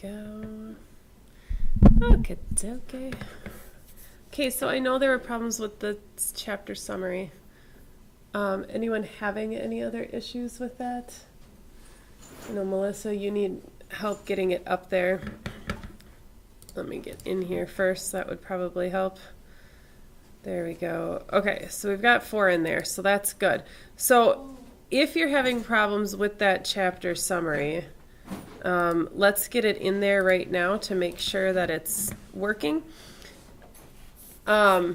go. Okay, okay. Okay, so I know there were problems with the chapter summary. Anyone having any other issues with that? I know, Melissa, you need help getting it up there. Let me get in here first. That would probably help. There we go. Okay, so we've got 4 in there, so that's good. So if you're having problems with that chapter summary, let's get it in there right now to make sure that it's working. I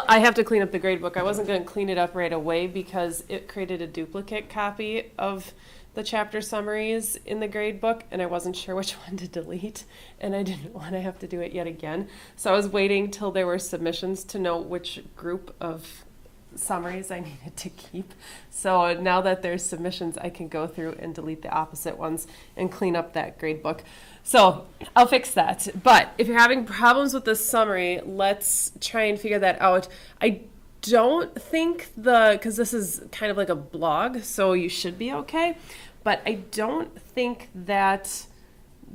have to clean up the gradebook. I wasn't going to clean it up right away because it created a duplicate copy of the chapter summaries in the gradebook, and I wasn't sure which one to delete, and I didn't want to have to do it yet again. So I was waiting till there were submissions to know which group of summaries I needed to keep. So now that there's submissions, I can go through and delete the opposite ones and clean up that gradebook. So I'll fix that. But if you're having problems with the summary, let's try and figure that out. I don't think because this is kind of like a blog, so you should be okay. But I don't think that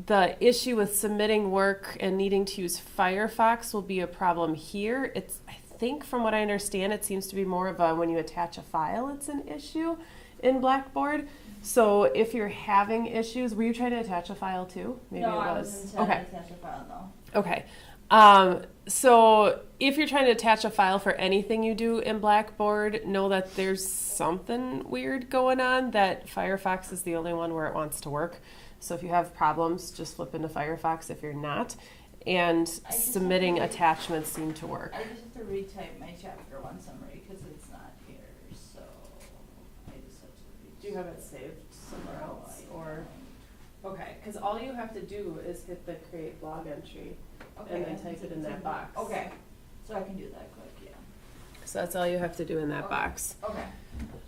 the issue with submitting work and needing to use Firefox will be a problem here. I think from what I understand, it seems to be more of a when you attach a file, it's an issue in Blackboard. So if you're having issues, were you trying to attach a file too? Maybe no, it was. I wasn't trying to attach a file, no. Okay. So if you're trying to attach a file for anything you do in Blackboard, know that there's something weird going on, that Firefox is the only one where it wants to work. So if you have problems, just flip into Firefox if you're not. And submitting attachments seem to work. I just have to retype my chapter 1 summary because it's not here, so I just have to Do you have it saved somewhere else? Or okay, because all you have to do is hit the create blog entry and then type it in that box. Okay, so I can do that quick, yeah. So that's all you have to do in that box. Okay.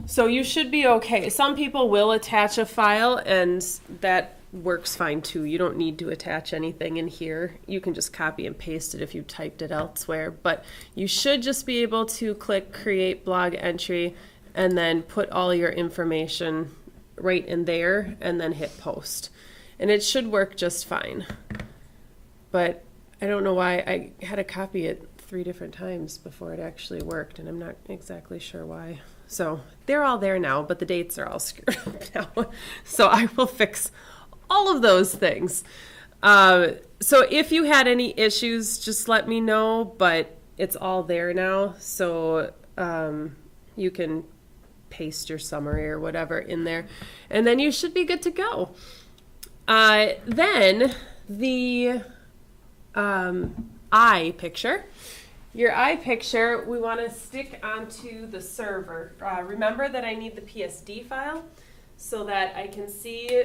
So you should be okay. Some people will attach a file, and that works fine too. You don't need to attach anything in here. You can just copy and paste it if you typed it elsewhere. But you should just be able to click create blog entry and then put all your information right in there and then hit post. And it should work just fine. But I don't know why I had to copy it 3 different times before it actually worked, and I'm not exactly sure why. So they're all there now, but the dates are all screwed up now. So I will fix all of those things. So if you had any issues, just let me know, but it's all there now. So you can paste your summary or whatever in there, and then you should be good to go. Then the eye picture. Your eye picture, we want to stick onto the server. Remember that I need the PSD file so that I can see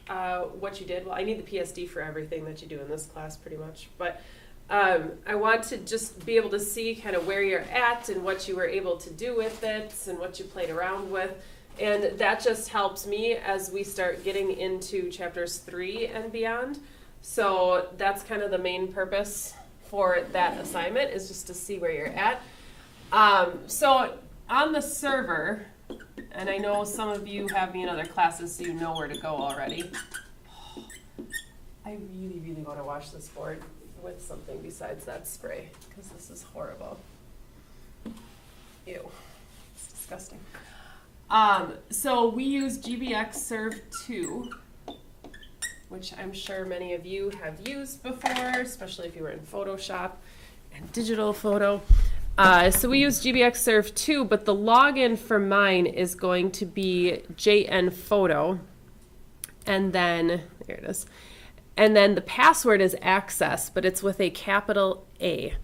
what you did. Well, I need the PSD for everything that you do in this class pretty much, but I want to just be able to see kind of where you're at and what you were able to do with it and what you played around with. And that just helps me as we start getting into chapters 3 and beyond. So that's kind of the main purpose for that assignment, is just to see where you're at. So on the server, and I know some of you have me in other classes, so you know where to go already. I really, really want to wash this board with something besides that spray, because this is horrible. Ew, it's disgusting. So we use GBX Serve 2, which I'm sure many of you have used before, especially if you were in Photoshop and digital photo. So we use GBX Serve 2, but the login for mine is going to be JN Photo, and then, there it is, and then the password is access, but it's with a capital A.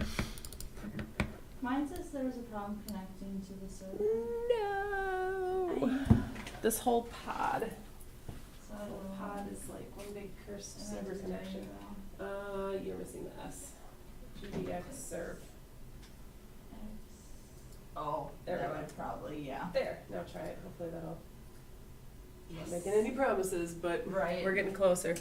Mine says there was a problem connecting to the server. No! This whole pod. So Pod is like one big cursed server connection. You're missing the S. GBX Serve. Oh, there that we go. would probably, yeah. There. Now try it. Hopefully that'll. Yes. Not making any promises, but Right. we're getting closer.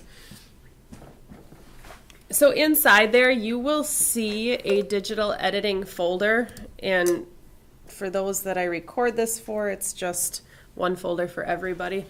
So inside there, you will see a digital editing folder, and for those that I record this for, it's just one folder for everybody.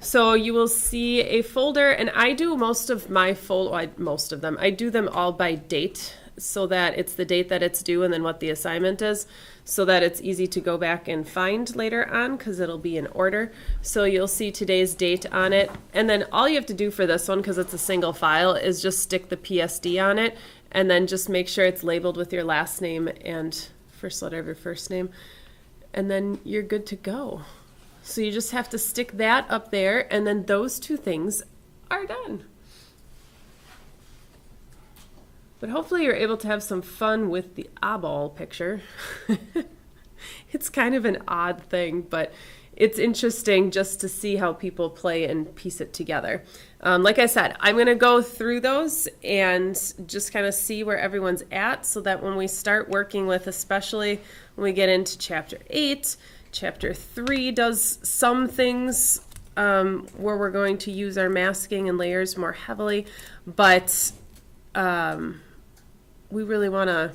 So you will see a folder, and I do most of them. I do them all by date so that it's the date that it's due and then what the assignment is, so that it's easy to go back and find later on because it'll be in order. So you'll see today's date on it. And then all you have to do for this one, because it's a single file, is just stick the PSD on it and then just make sure it's labeled with your last name and first letter of your first name. And then you're good to go. So you just have to stick that up there, and then those two things are done. But hopefully you're able to have some fun with the eyeball picture. It's kind of an odd thing, but it's interesting just to see how people play and piece it together. Like I said, I'm going to go through those and just kind of see where everyone's at so that when we start working with, especially when we get into Chapter 8, Chapter 3 does some things where we're going to use our masking and layers more heavily, but we really want to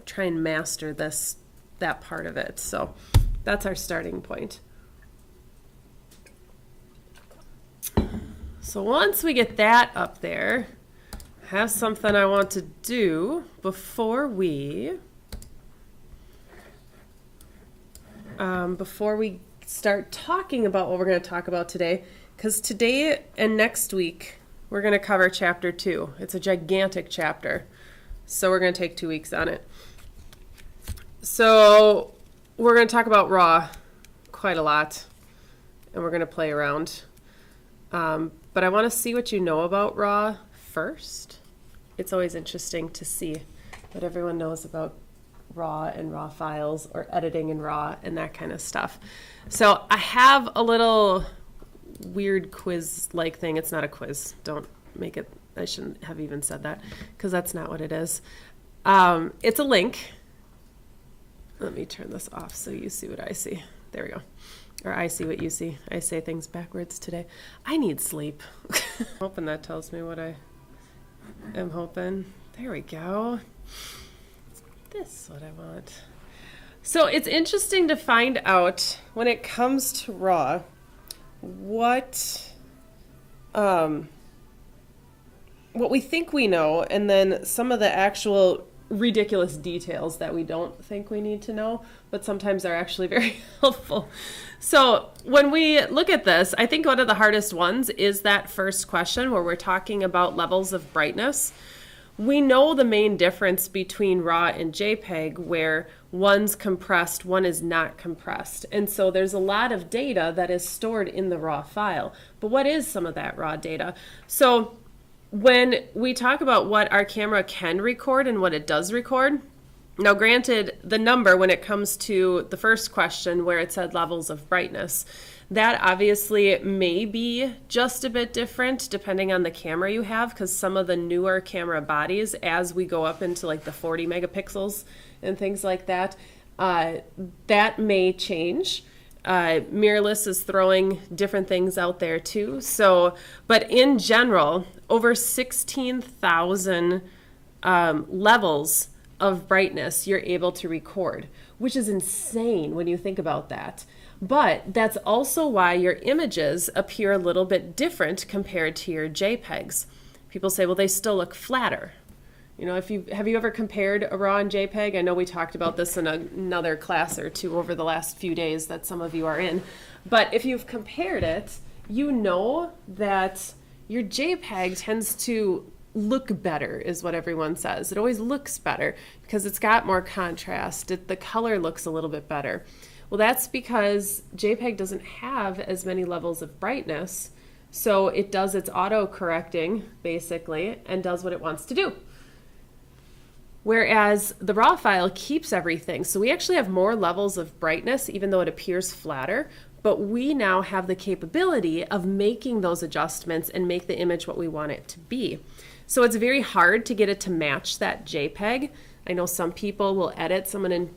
try and master that part of it. So that's our starting point. So once we get that up there, I have something I want to do before we start talking about what we're going to talk about today, because today and next week we're going to cover Chapter 2. It's a gigantic chapter, so we're going to take 2 weeks on it. So we're going to talk about raw quite a lot, and we're going to play around. But I want to see what you know about raw first. It's always interesting to see what everyone knows about raw and raw files, or editing in raw and that kind of stuff. So I have a little weird quiz-like thing. It's not a quiz. Don't make it. I shouldn't have even said that because that's not what it is. It's a link. Let me turn this off so you see what I see. There we go. Or I see what you see. I say things backwards today. I need sleep. I'm hoping that tells me what I am hoping. There we go. This is what I want. So it's interesting to find out when it comes to raw what we think we know, and then some of the actual ridiculous details that we don't think we need to know, but sometimes are actually very helpful. So when we look at this, I think one of the hardest ones is that first question where we're talking about levels of brightness. We know the main difference between RAW and JPEG, where one's compressed, one is not compressed. And so there's a lot of data that is stored in the RAW file. But what is some of that RAW data? So when we talk about what our camera can record and what it does record, now granted, the number when it comes to the first question where it said levels of brightness, that obviously may be just a bit different depending on the camera you have, because some of the newer camera bodies, as we go up into like the 40 megapixels and things like that, that may change. Mirrorless is throwing different things out there too. So, but in general, over 16,000 levels of brightness you're able to record, which is insane when you think about that. But that's also why your images appear a little bit different compared to your JPEGs. People say, well, they still look flatter. You know, have you ever compared a RAW and JPEG? I know we talked about this in another class or two over the last few days that some of you are in. But if you've compared it, you know that your JPEG tends to look better, is what everyone says. It always looks better because it's got more contrast. The color looks a little bit better. Well, that's because JPEG doesn't have as many levels of brightness, so it does its auto-correcting, basically, and does what it wants to do. Whereas the RAW file keeps everything. So we actually have more levels of brightness, even though it appears flatter, but we now have the capability of making those adjustments and make the image what we want it to be. So it's very hard to get it to match that JPEG. I know some people will edit. Someone in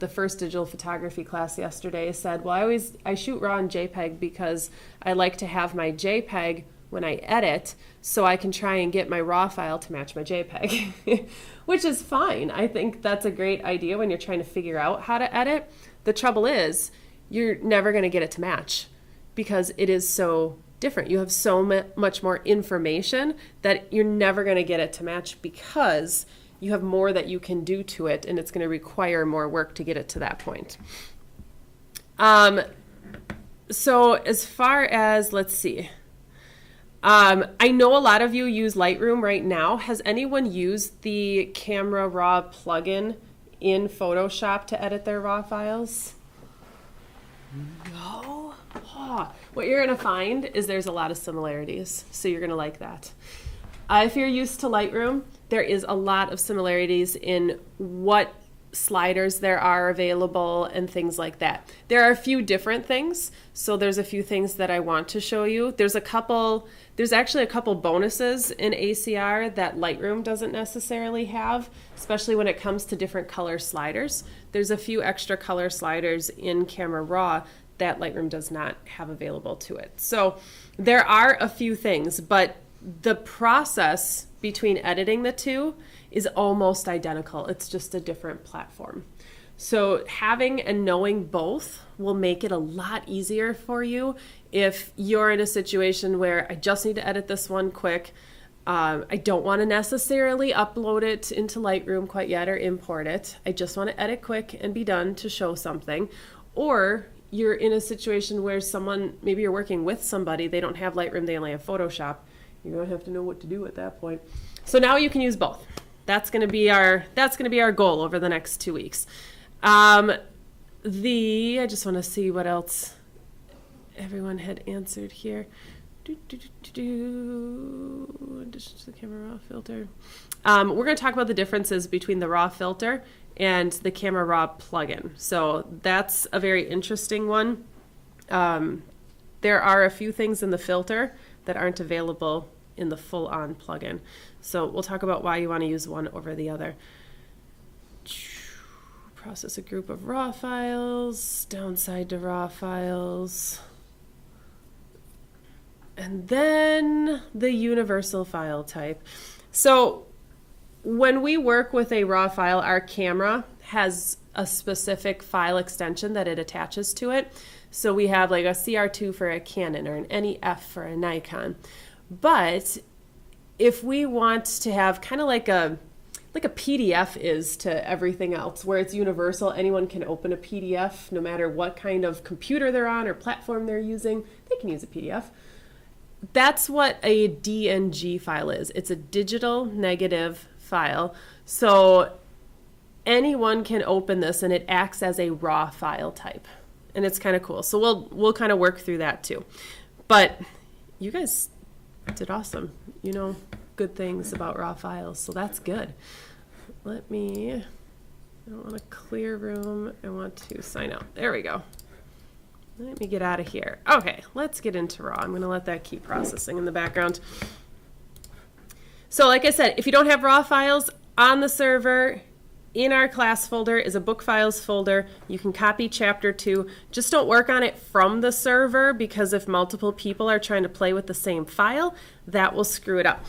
the first digital photography class yesterday said, well, I shoot RAW and JPEG because I like to have my JPEG when I edit so I can try and get my RAW file to match my JPEG, which is fine. I think that's a great idea when you're trying to figure out how to edit. The trouble is you're never going to get it to match because it is so different. You have so much more information that you're never going to get it to match because you have more that you can do to it, and it's going to require more work to get it to that point. So as far as, let's see, I know a lot of you use Lightroom right now. Has anyone used the Camera Raw plugin in Photoshop to edit their raw files? No? Oh, what you're going to find is there's a lot of similarities, so you're going to like that. If you're used to Lightroom, there is a lot of similarities in what sliders there are available and things like that. There are a few different things, so there's a few things that I want to show you. There's actually a couple bonuses in ACR that Lightroom doesn't necessarily have, especially when it comes to different color sliders. There's a few extra color sliders in Camera Raw that Lightroom does not have available to it. So there are a few things, but the process between editing the two is almost identical. It's just a different platform. So having and knowing both will make it a lot easier for you if you're in a situation where I just need to edit this one quick. I don't want to necessarily upload it into Lightroom quite yet or import it. I just want to edit quick and be done to show something. Or you're in a situation where maybe you're working with somebody, they don't have Lightroom, they only have Photoshop. You're going to have to know what to do at that point. So now you can use both. That's going to be our goal over the next 2 weeks. I just want to see what else everyone had answered here. Addition to the Camera Raw filter. We're going to talk about the differences between the Raw filter and the Camera Raw plugin. So that's a very interesting one. There are a few things in the filter that aren't available in the full-on plugin. So we'll talk about why you want to use one over the other. Process a group of raw files, downside to raw files, and then the universal file type. So when we work with a raw file, our camera has a specific file extension that it attaches to it. So we have like a CR2 for a Canon or an NEF for a Nikon. But if we want to have kind of like a PDF is to everything else, where it's universal, anyone can open a PDF no matter what kind of computer they're on or platform they're using, they can use a PDF. That's what a DNG file is. It's a digital negative file. So anyone can open this and it acts as a raw file type. And it's kind of cool. So we'll kind of work through that too. But you guys did awesome. You know good things about raw files, so that's good. I don't want to clear room. I want to sign out. There we go. Let me get out of here. Okay, let's get into raw. I'm going to let that keep processing in the background. So like I said, if you don't have raw files on the server, in our class folder is a book files folder. You can copy chapter 2. Just don't work on it from the server, because if multiple people are trying to play with the same file, that will screw it up.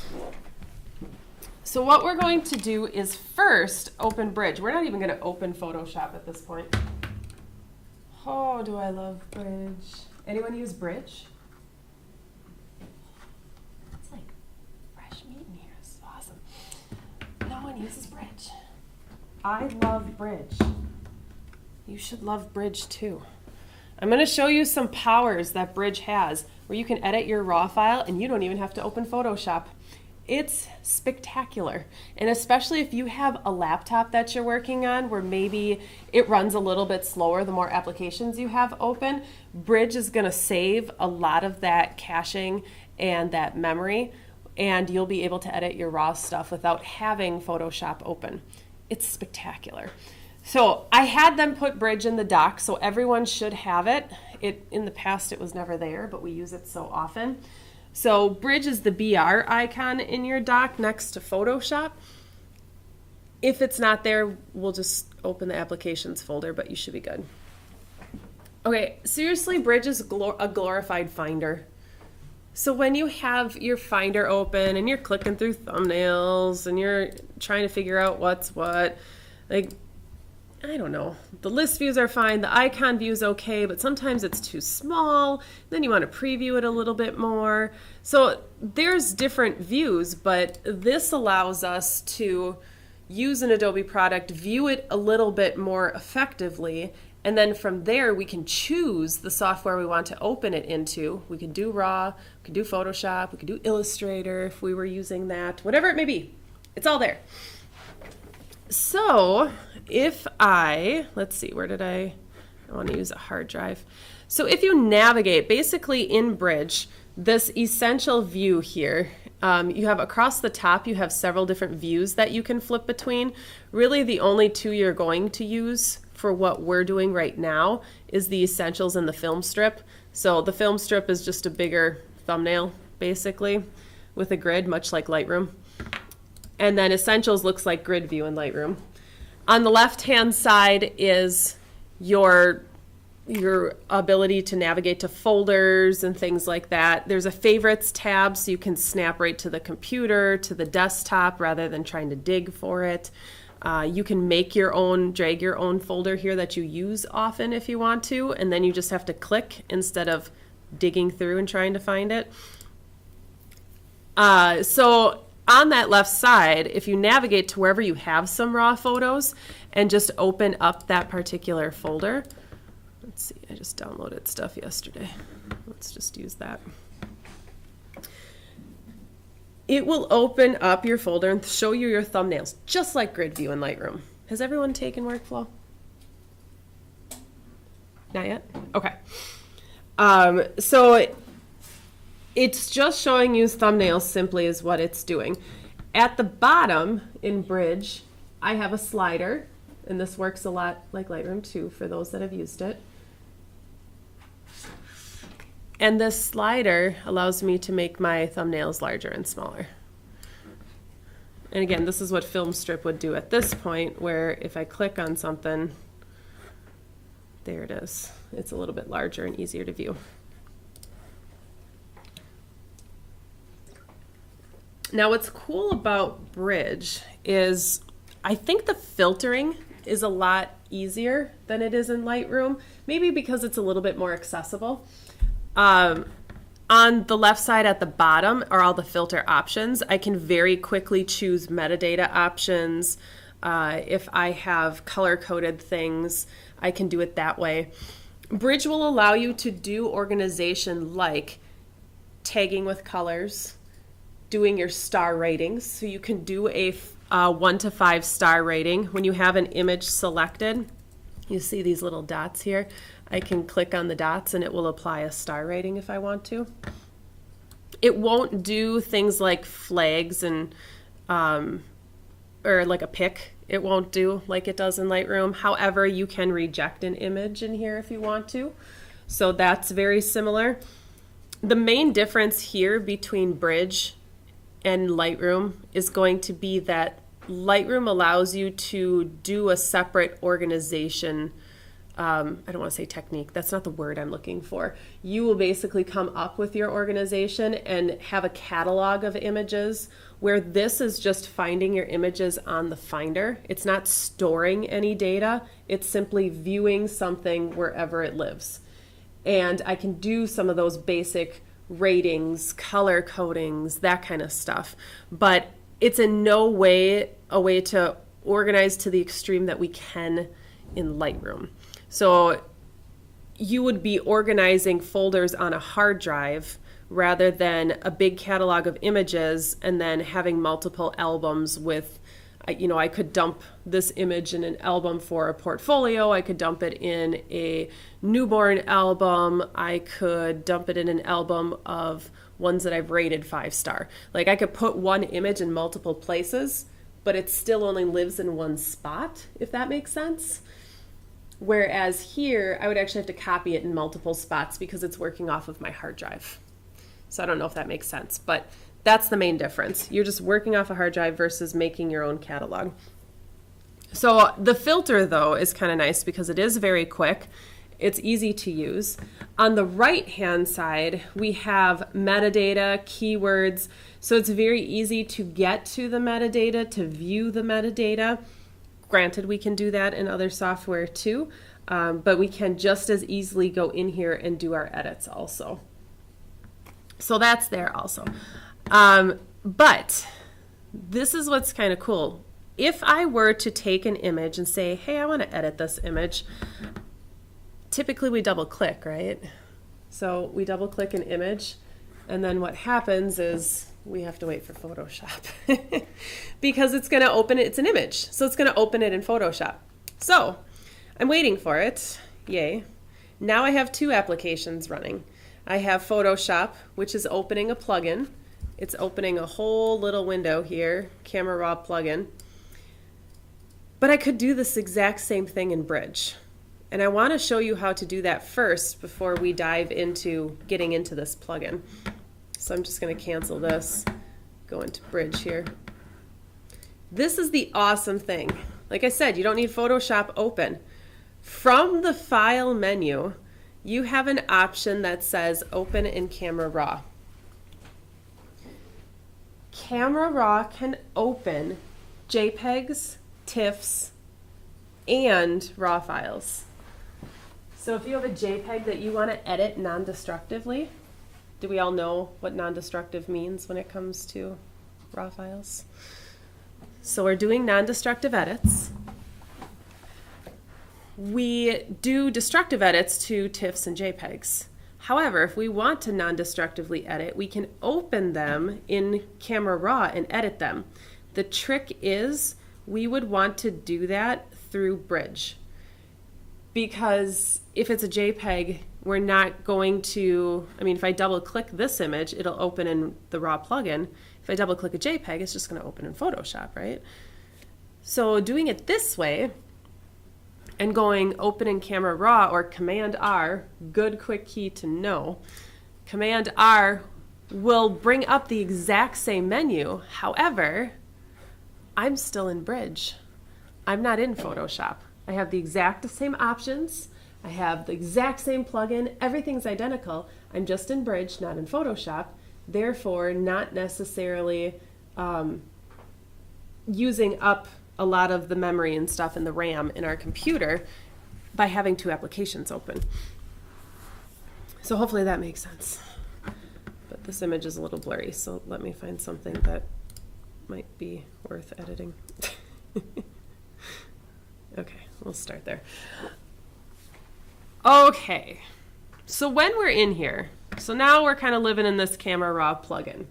So what we're going to do is first open Bridge. We're not even going to open Photoshop at this point. Oh, do I love Bridge. Anyone use Bridge? It's like fresh meat in here. It's awesome. No one uses Bridge. I love Bridge. You should love Bridge too. I'm going to show you some powers that Bridge has where you can edit your raw file and you don't even have to open Photoshop. It's spectacular. And especially if you have a laptop that you're working on where maybe it runs a little bit slower the more applications you have open, Bridge is going to save a lot of that caching and that memory, and you'll be able to edit your raw stuff without having Photoshop open. It's spectacular. So I had them put Bridge in the dock, so everyone should have it. In the past it was never there, but we use it so often. So Bridge is the BR icon in your dock next to Photoshop. If it's not there, we'll just open the applications folder, but you should be good. Okay, seriously, Bridge is a glorified Finder. So when you have your Finder open and you're clicking through thumbnails and you're trying to figure out what's what, like, I don't know, the list views are fine, the icon view is okay, but sometimes it's too small, then you want to preview it a little bit more. So there's different views, but this allows us to use an Adobe product, view it a little bit more effectively, and then from there we can choose the software we want to open it into. We could do Raw, we could do Photoshop, we could do Illustrator if we were using that, whatever it may be. It's all there. So if let's see, where did I want to use a hard drive. So if you navigate, basically in Bridge, this essential view here, you have across the top, you have several different views that you can flip between. Really the only two you're going to use for what we're doing right now is the Essentials and the Film Strip. So the Film Strip is just a bigger thumbnail, basically, with a grid, much like Lightroom. And then Essentials looks like grid view in Lightroom. On the left-hand side is your ability to navigate to folders and things like that. There's a Favorites tab, so you can snap right to the computer, to the desktop, rather than trying to dig for it. You can make your own, drag your own folder here that you use often if you want to, and then you just have to click instead of digging through and trying to find it. So on that left side, if you navigate to wherever you have some raw photos and just open up that particular folder. Let's see, I just downloaded stuff yesterday. Let's just use that. It will open up your folder and show you your thumbnails, just like grid view in Lightroom. Has everyone taken workflow? Not yet? Okay. So it's just showing you thumbnails simply is what it's doing. At the bottom in Bridge, I have a slider, and this works a lot like Lightroom too for those that have used it. And this slider allows me to make my thumbnails larger and smaller. And again, this is what Film Strip would do at this point, where if I click on something, there it is. It's a little bit larger and easier to view. Now what's cool about Bridge is I think the filtering is a lot easier than it is in Lightroom, maybe because it's a little bit more accessible. On the left side at the bottom are all the filter options. I can very quickly choose metadata options. If I have color-coded things, I can do it that way. Bridge will allow you to do organization like tagging with colors, doing your star ratings. So you can do a 1 to 5 star rating. When you have an image selected, you see these little dots here. I can click on the dots and it will apply a star rating if I want to. It won't do things like flags and or like a pick. It won't do like it does in Lightroom. However, you can reject an image in here if you want to. So that's very similar. The main difference here between Bridge and Lightroom is going to be that Lightroom allows you to do a separate organization. I don't want to say technique. That's not the word I'm looking for. You will basically come up with your organization and have a catalog of images, where this is just finding your images on the Finder. It's not storing any data. It's simply viewing something wherever it lives. And I can do some of those basic ratings, color codings, that kind of stuff. But it's in no way a way to organize to the extreme that we can in Lightroom. So you would be organizing folders on a hard drive rather than a big catalog of images and then having multiple albums with, I could dump this image in an album for a portfolio. I could dump it in a newborn album. I could dump it in an album of ones that I've rated 5 star. Like I could put one image in multiple places, but it still only lives in one spot, if that makes sense. Whereas here, I would actually have to copy it in multiple spots because it's working off of my hard drive. So I don't know if that makes sense, but that's the main difference. You're just working off a hard drive versus making your own catalog. So the filter, though, is kind of nice because it is very quick. It's easy to use. On the right-hand side, we have metadata, keywords. So it's very easy to get to the metadata, to view the metadata. Granted, we can do that in other software too, but we can just as easily go in here and do our edits also. So that's there also. But this is what's kind of cool. If I were to take an image and say, hey, I want to edit this image, typically we double click, right? So we double click an image, and then what happens is we have to wait for Photoshop because it's going to open it. It's an image, so it's going to open it in Photoshop. So I'm waiting for it. Yay. Now I have two applications running. I have Photoshop, which is opening a plugin. It's opening a whole little window here, Camera Raw plugin. But I could do this exact same thing in Bridge. And I want to show you how to do that first before we dive into getting into this plugin. So I'm just going to cancel this, go into Bridge here. This is the awesome thing. Like I said, you don't need Photoshop open. From the File menu, you have an option that says Open in Camera Raw. Camera Raw can open JPEGs, TIFFs, and RAW files. So if you have a JPEG that you want to edit non-destructively, do we all know what non-destructive means when it comes to RAW files? So we're doing non-destructive edits. We do destructive edits to TIFFs and JPEGs. However, if we want to non-destructively edit, we can open them in Camera Raw and edit them. The trick is we would want to do that through Bridge, because if it's a JPEG, we're not going to, I mean, if I double click this image, it'll open in the Raw plugin. If I double click a JPEG, it's just going to open in Photoshop, right? So doing it this way and going open in Camera Raw or Command R, good quick key to know, Command R will bring up the exact same menu. However, I'm still in Bridge. I'm not in Photoshop. I have the exact same options. I have the exact same plugin. Everything's identical. I'm just in Bridge, not in Photoshop. Therefore, not necessarily using up a lot of the memory and stuff in the RAM in our computer by having two applications open. So hopefully that makes sense. But this image is a little blurry, so let me find something that might be worth editing. Okay, we'll start there. Okay, so when we're in here, so now we're kind of living in this Camera Raw plugin.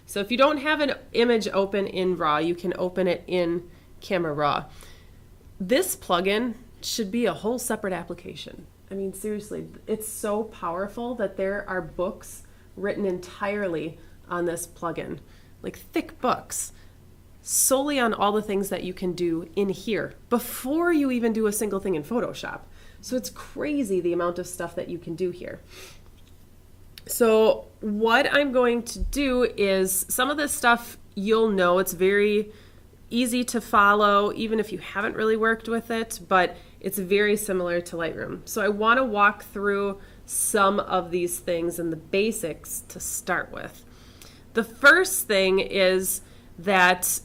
So if you don't have an image open in Raw, you can open it in Camera Raw. This plugin should be a whole separate application. I mean, seriously, it's so powerful that there are books written entirely on this plugin, like thick books, solely on all the things that you can do in here before you even do a single thing in Photoshop. So it's crazy the amount of stuff that you can do here. So what I'm going to do is some of this stuff you'll know, it's very easy to follow even if you haven't really worked with it, but it's very similar to Lightroom. So I want to walk through some of these things and the basics to start with. The first thing is that,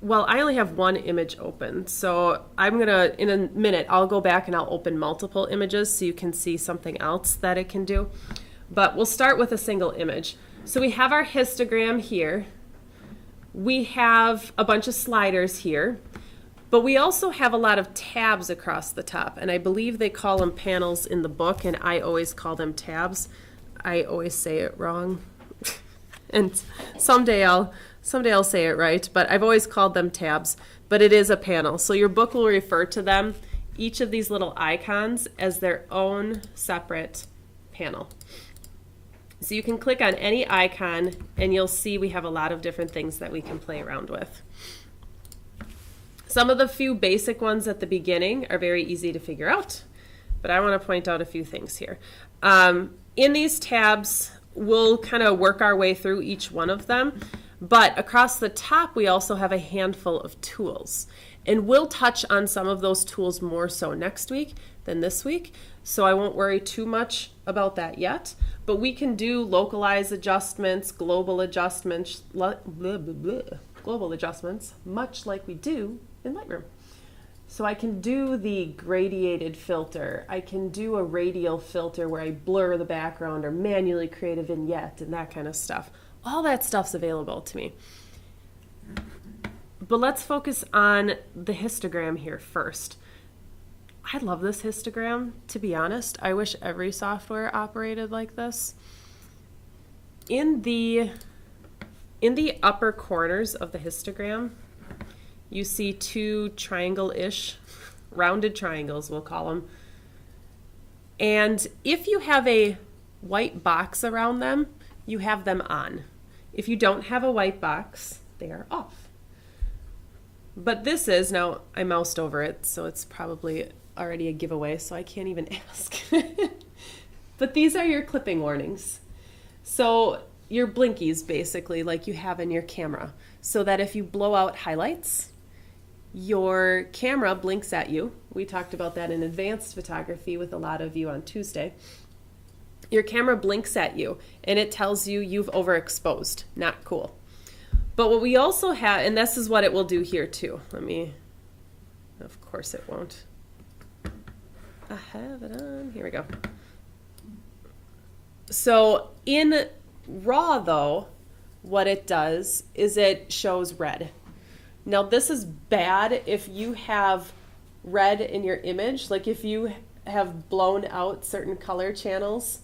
well, I only have one image open, so I'm gonna, in a minute, I'll go back and I'll open multiple images so you can see something else that it can do. But we'll start with a single image. So we have our histogram here. We have a bunch of sliders here, but we also have a lot of tabs across the top, and I believe they call them panels in the book, and I always call them tabs. I always say it wrong, and someday I'll say it right, but I've always called them tabs, but it is a panel. So your book will refer to them, each of these little icons, as their own separate panel. So you can click on any icon and you'll see we have a lot of different things that we can play around with. Some of the few basic ones at the beginning are very easy to figure out, but I want to point out a few things here. In these tabs, we'll kind of work our way through each one of them, but across the top we also have a handful of tools. And we'll touch on some of those tools more so next week than this week, so I won't worry too much about that yet. But we can do localized adjustments, global adjustments, much like we do in Lightroom. So I can do the gradiated filter. I can do a radial filter where I blur the background or manually create a vignette and that kind of stuff. All that stuff's available to me. But let's focus on the histogram here first. I love this histogram, to be honest. I wish every software operated like this. In the upper corners of the histogram, you see two triangle-ish, rounded triangles, we'll call them. And if you have a white box around them, you have them on. If you don't have a white box, they are off. But this is, now I moused over it, so it's probably already a giveaway, so I can't even ask. But these are your clipping warnings. So your blinkies, basically, like you have in your camera, so that if you blow out highlights, your camera blinks at you. We talked about that in advanced photography with a lot of you on Tuesday. Your camera blinks at you, and it tells you you've overexposed. Not cool. But what we also have, and this is what it will do here too. Of course it won't. I have it on. Here we go. So in RAW, though, what it does is it shows red. Now, this is bad if you have red in your image, like if you have blown out certain color channels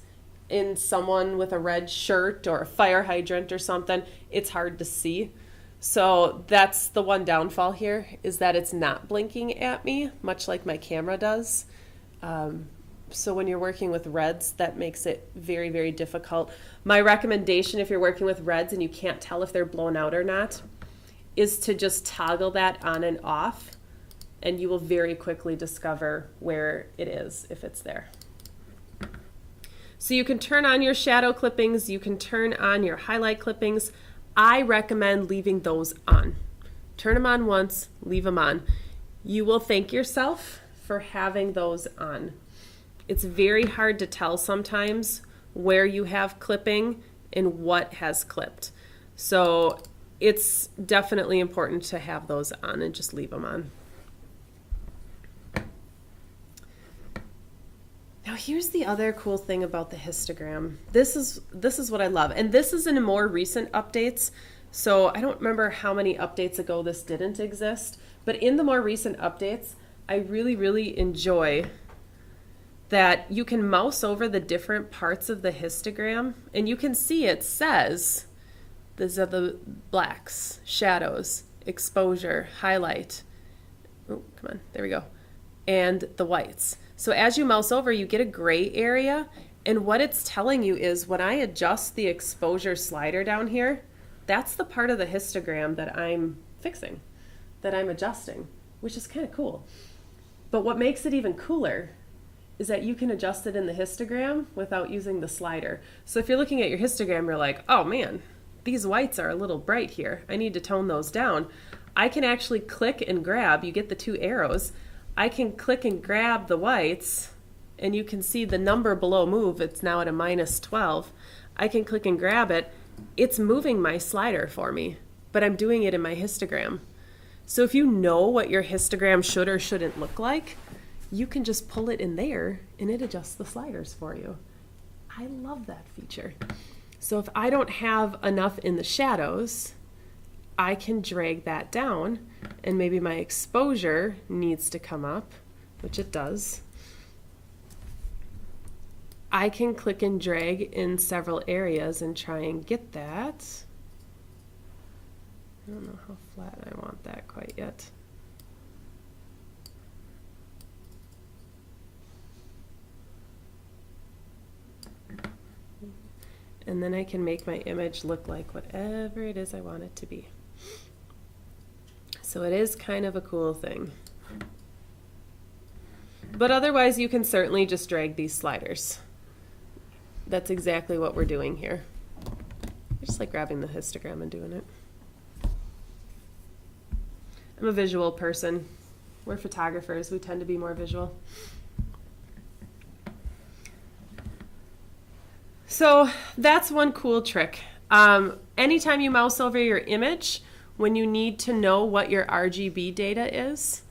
in someone with a red shirt or a fire hydrant or something, it's hard to see. So that's the one downfall here, is that it's not blinking at me, much like my camera does. So when you're working with reds, that makes it very, very difficult. My recommendation, if you're working with reds and you can't tell if they're blown out or not, is to just toggle that on and off, and you will very quickly discover where it is if it's there. So you can turn on your shadow clippings, you can turn on your highlight clippings. I recommend leaving those on. Turn them on once, leave them on. You will thank yourself for having those on. It's very hard to tell sometimes where you have clipping and what has clipped. So it's definitely important to have those on and just leave them on. Now here's the other cool thing about the histogram. This is what I love. And this is in more recent updates. So I don't remember how many updates ago this didn't exist, but in the more recent updates, I really, really enjoy that you can mouse over the different parts of the histogram and you can see it says, these are the blacks, shadows, exposure, highlight. Oh, come on, there we go. And the whites. So as you mouse over, you get a gray area, and what it's telling you is when I adjust the exposure slider down here, that's the part of the histogram that I'm fixing, that I'm adjusting, which is kind of cool. But what makes it even cooler is that you can adjust it in the histogram without using the slider. So if you're looking at your histogram, you're like, oh man, these whites are a little bright here. I need to tone those down. I can actually click and grab, you get the two arrows, I can click and grab the whites, and you can see the number below move. It's now at a -12. I can click and grab it. It's moving my slider for me, but I'm doing it in my histogram. So if you know what your histogram should or shouldn't look like, you can just pull it in there and it adjusts the sliders for you. I love that feature. So if I don't have enough in the shadows, I can drag that down, and maybe my exposure needs to come up, which it does. I can click and drag in several areas and try and get that. I don't know how flat I want that quite yet. And then I can make my image look like whatever it is I want it to be. So it is kind of a cool thing. But otherwise, you can certainly just drag these sliders. That's exactly what we're doing here. I just like grabbing the histogram and doing it. I'm a visual person. We're photographers. We tend to be more visual. So that's one cool trick. Anytime you mouse over your image, when you need to know what your RGB data is,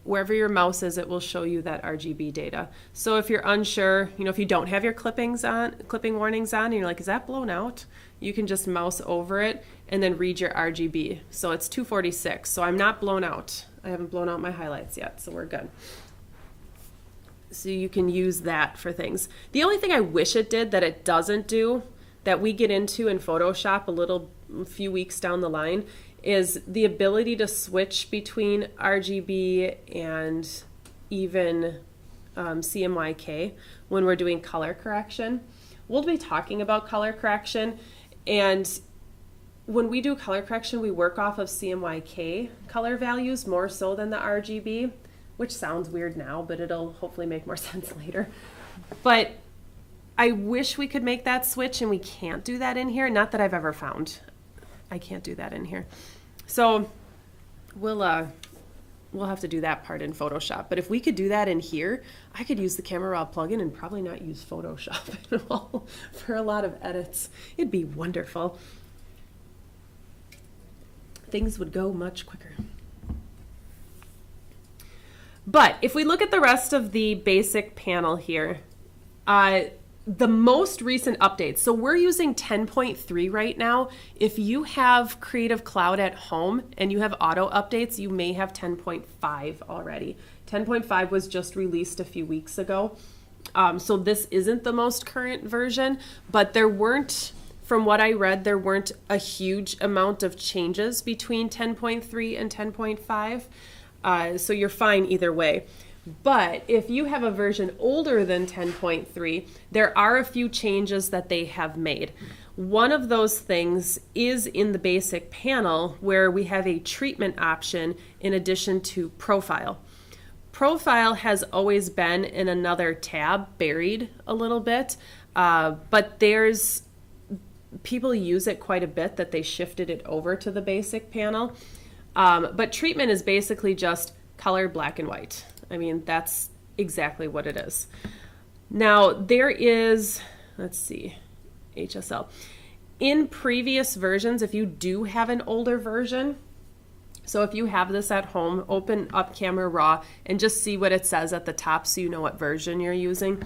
wherever your mouse is, it will show you that RGB data. So if you're unsure, if you don't have your clipping warnings on, and you're like, is that blown out? You can just mouse over it and then read your RGB. So it's 246. So I'm not blown out. I haven't blown out my highlights yet, so we're good. So you can use that for things. The only thing I wish it did that it doesn't do, that we get into in Photoshop a few weeks down the line, is the ability to switch between RGB and even CMYK when we're doing color correction. We'll be talking about color correction, and when we do color correction, we work off of CMYK color values more so than the RGB, which sounds weird now, but it'll hopefully make more sense later. But I wish we could make that switch, and we can't do that in here. Not that I've ever found. I can't do that in here. So we'll have to do that part in Photoshop. But if we could do that in here, I could use the Camera Raw plugin and probably not use Photoshop at all for a lot of edits. It'd be wonderful. Things would go much quicker. But if we look at the rest of the basic panel here, the most recent updates, so we're using 10.3 right now. If you have Creative Cloud at home and you have auto updates, you may have 10.5 already. 10.5 was just released a few weeks ago. So this isn't the most current version, but there weren't, from what I read, there weren't a huge amount of changes between 10.3 and 10.5. So you're fine either way. But if you have a version older than 10.3, there are a few changes that they have made. One of those things is in the basic panel where we have a treatment option in addition to profile. Profile has always been in another tab, buried a little bit, but people use it quite a bit that they shifted it over to the basic panel. But treatment is basically just color black and white. I mean, that's exactly what it is. Now, there is, let's see, HSL. In previous versions, if you do have an older version, so if you have this at home, open up Camera Raw and just see what it says at the top so you know what version you're using.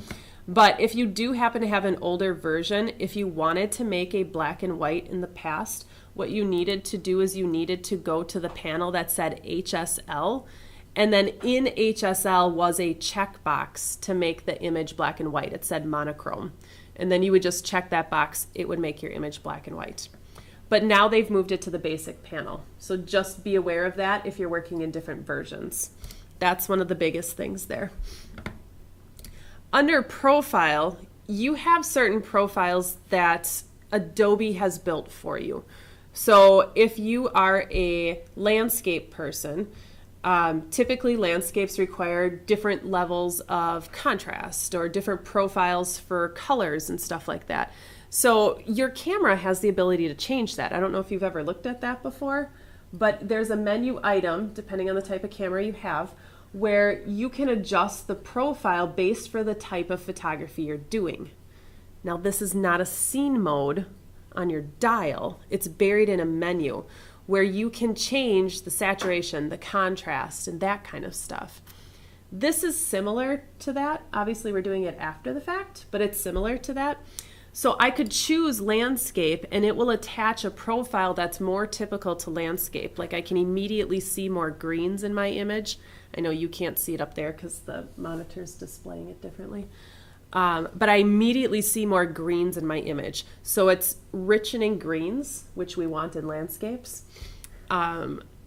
But if you do happen to have an older version, if you wanted to make a black and white in the past, what you needed to do is you needed to go to the panel that said HSL, and then in HSL was a checkbox to make the image black and white. It said monochrome. And then you would just check that box. It would make your image black and white. But now they've moved it to the basic panel. So just be aware of that if you're working in different versions. That's one of the biggest things there. Under profile, you have certain profiles that Adobe has built for you. So if you are a landscape person, typically landscapes require different levels of contrast or different profiles for colors and stuff like that. So your camera has the ability to change that. I don't know if you've ever looked at that before, but there's a menu item, depending on the type of camera you have, where you can adjust the profile based for the type of photography you're doing. Now, this is not a scene mode on your dial. It's buried in a menu where you can change the saturation, the contrast, and that kind of stuff. This is similar to that. Obviously, we're doing it after the fact, but it's similar to that. So I could choose landscape, and it will attach a profile that's more typical to landscape. Like I can immediately see more greens in my image. I know you can't see it up there because the monitor's displaying it differently. But I immediately see more greens in my image. So it's richening greens, which we want in landscapes.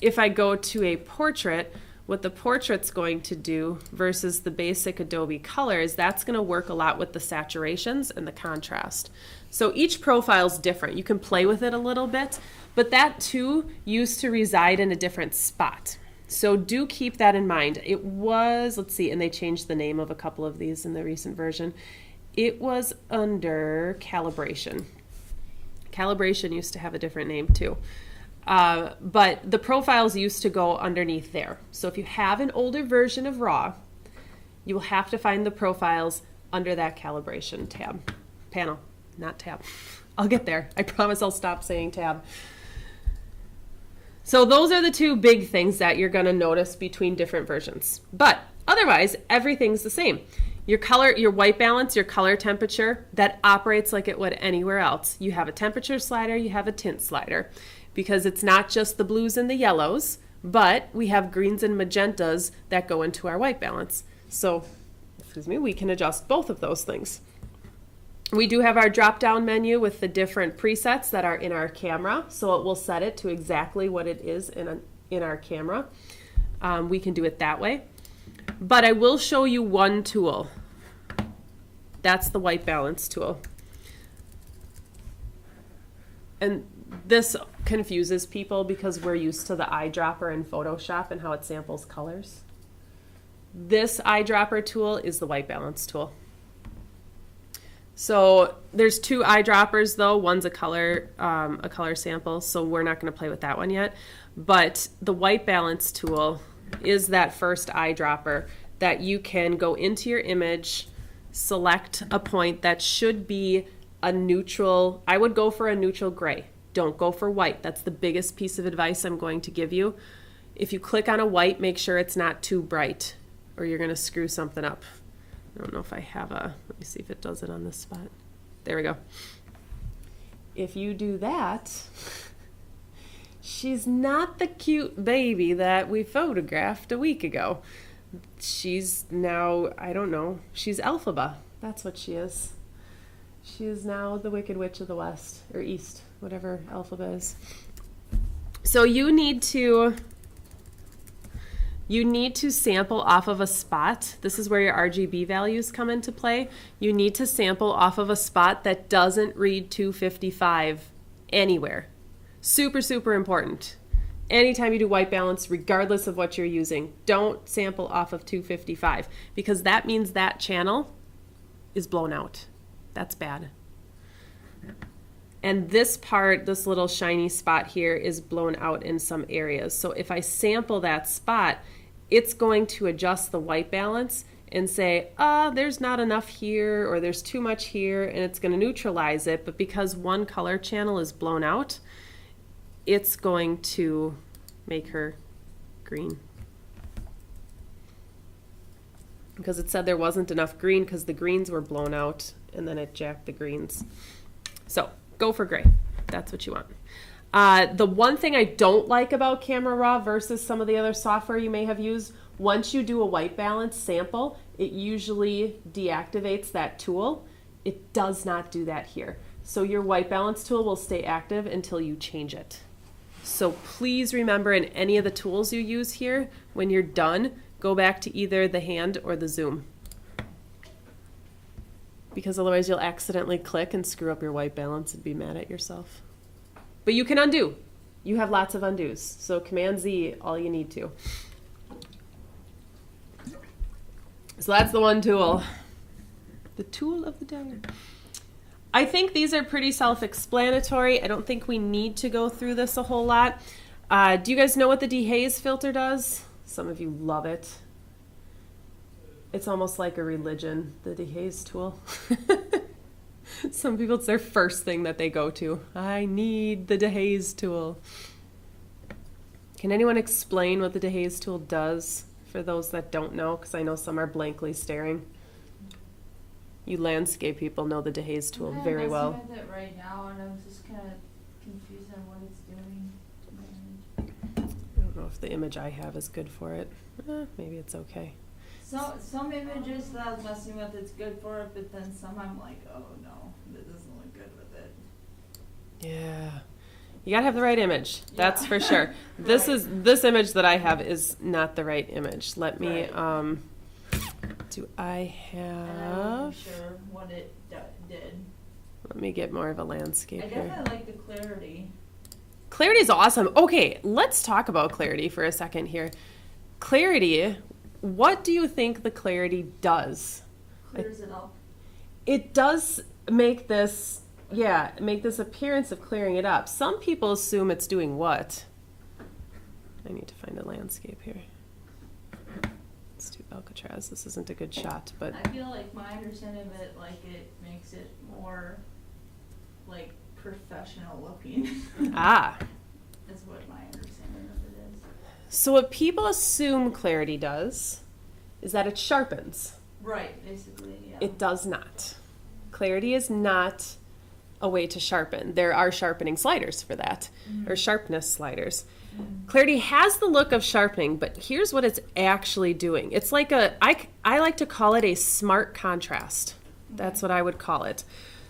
If I go to a portrait, what the portrait's going to do versus the basic Adobe colors, that's going to work a lot with the saturations and the contrast. So each profile's different. You can play with it a little bit, but that too used to reside in a different spot. So do keep that in mind. It was, let's see, and they changed the name of a couple of these in the recent version. It was under calibration. Calibration used to have a different name too. But the profiles used to go underneath there. So if you have an older version of RAW, you will have to find the profiles under that calibration panel, not tab. I'll get there. I promise I'll stop saying tab. So those are the two big things that you're going to notice between different versions. But otherwise, everything's the same. Your color, your white balance, your color temperature, that operates like it would anywhere else. You have a temperature slider, you have a tint slider, because it's not just the blues and the yellows, but we have greens and magentas that go into our white balance. So, we can adjust both of those things. We do have our drop-down menu with the different presets that are in our camera, so it will set it to exactly what it is in our camera. We can do it that way. But I will show you one tool. That's the white balance tool. And this confuses people because we're used to the eyedropper in Photoshop and how it samples colors. This eyedropper tool is the white balance tool. So there's two eyedroppers though. One's a color sample, so we're not going to play with that one yet. But the white balance tool is that first eyedropper that you can go into your image, select a point that should be a neutral. I would go for a neutral gray. Don't go for white. That's the biggest piece of advice I'm going to give you. If you click on a white, make sure it's not too bright or you're going to screw something up. I don't know if I have let me see if it does it on this spot. There we go. If you do that, she's not the cute baby that we photographed a week ago. She's now, I don't know, she's Elphaba. That's what she is. She is now the Wicked Witch of the West, or East, whatever Elphaba is. So you need to sample off of a spot. This is where your RGB values come into play. You need to sample off of a spot that doesn't read 255 anywhere. Super, super important. Anytime you do white balance, regardless of what you're using, don't sample off of 255 because that means that channel is blown out. That's bad. And this part, this little shiny spot here is blown out in some areas. So if I sample that spot, it's going to adjust the white balance and say, there's not enough here or there's too much here, and it's going to neutralize it. But because one color channel is blown out, it's going to make her green. Because it said there wasn't enough green because the greens were blown out and then it jacked the greens. So go for gray. That's what you want. The one thing I don't like about Camera Raw versus some of the other software you may have used, once you do a white balance sample, it usually deactivates that tool. It does not do that here. So your white balance tool will stay active until you change it. So please remember in any of the tools you use here, when you're done, go back to either the hand or the zoom. Because otherwise you'll accidentally click and screw up your white balance and be mad at yourself. But you can undo. You have lots of undos. So Command Z, all you need to. So that's the one tool. The tool of the day. I think these are pretty self-explanatory. I don't think we need to go through this a whole lot. Do you guys know what the dehaze filter does? Some of you love it. It's almost like a religion, the dehaze tool. Some people, it's their first thing that they go to. I need the dehaze tool. Can anyone explain what the dehaze tool does for those that don't know? Because I know some are blankly staring. You landscape people know the dehaze tool very well. I'm with it right now, and I'm just kind of confused on what it's doing. I don't know if the image I have is good for it. Maybe it's okay. So some images that I was messing with, it's good for it, but then some I'm like, oh no, that doesn't look good with it. Yeah. You gotta have the right image. Yeah. That's for sure. This image that I have is not the right image. Let me do I have, And I wasn't sure what it did. Let me get more of a landscape I here. definitely like the clarity. Clarity is awesome. Okay, let's talk about clarity for a second here. Clarity, what do you think the clarity does? Clears it up. It does make this, make this appearance of clearing it up. Some people assume it's doing what? I need to find a landscape here. Let's do Alcatraz. This isn't a good shot, but I feel like my understanding of it, like it makes it more like professional looking. ah. Is what my understanding So what people assume clarity does is that it sharpens. Right, basically, yeah. It does not. Clarity is not a way to sharpen. There are sharpening sliders for that, or sharpness sliders. Clarity has the look of sharpening, but here's what it's actually doing. It's like I like to call it a smart contrast. That's what I would call it.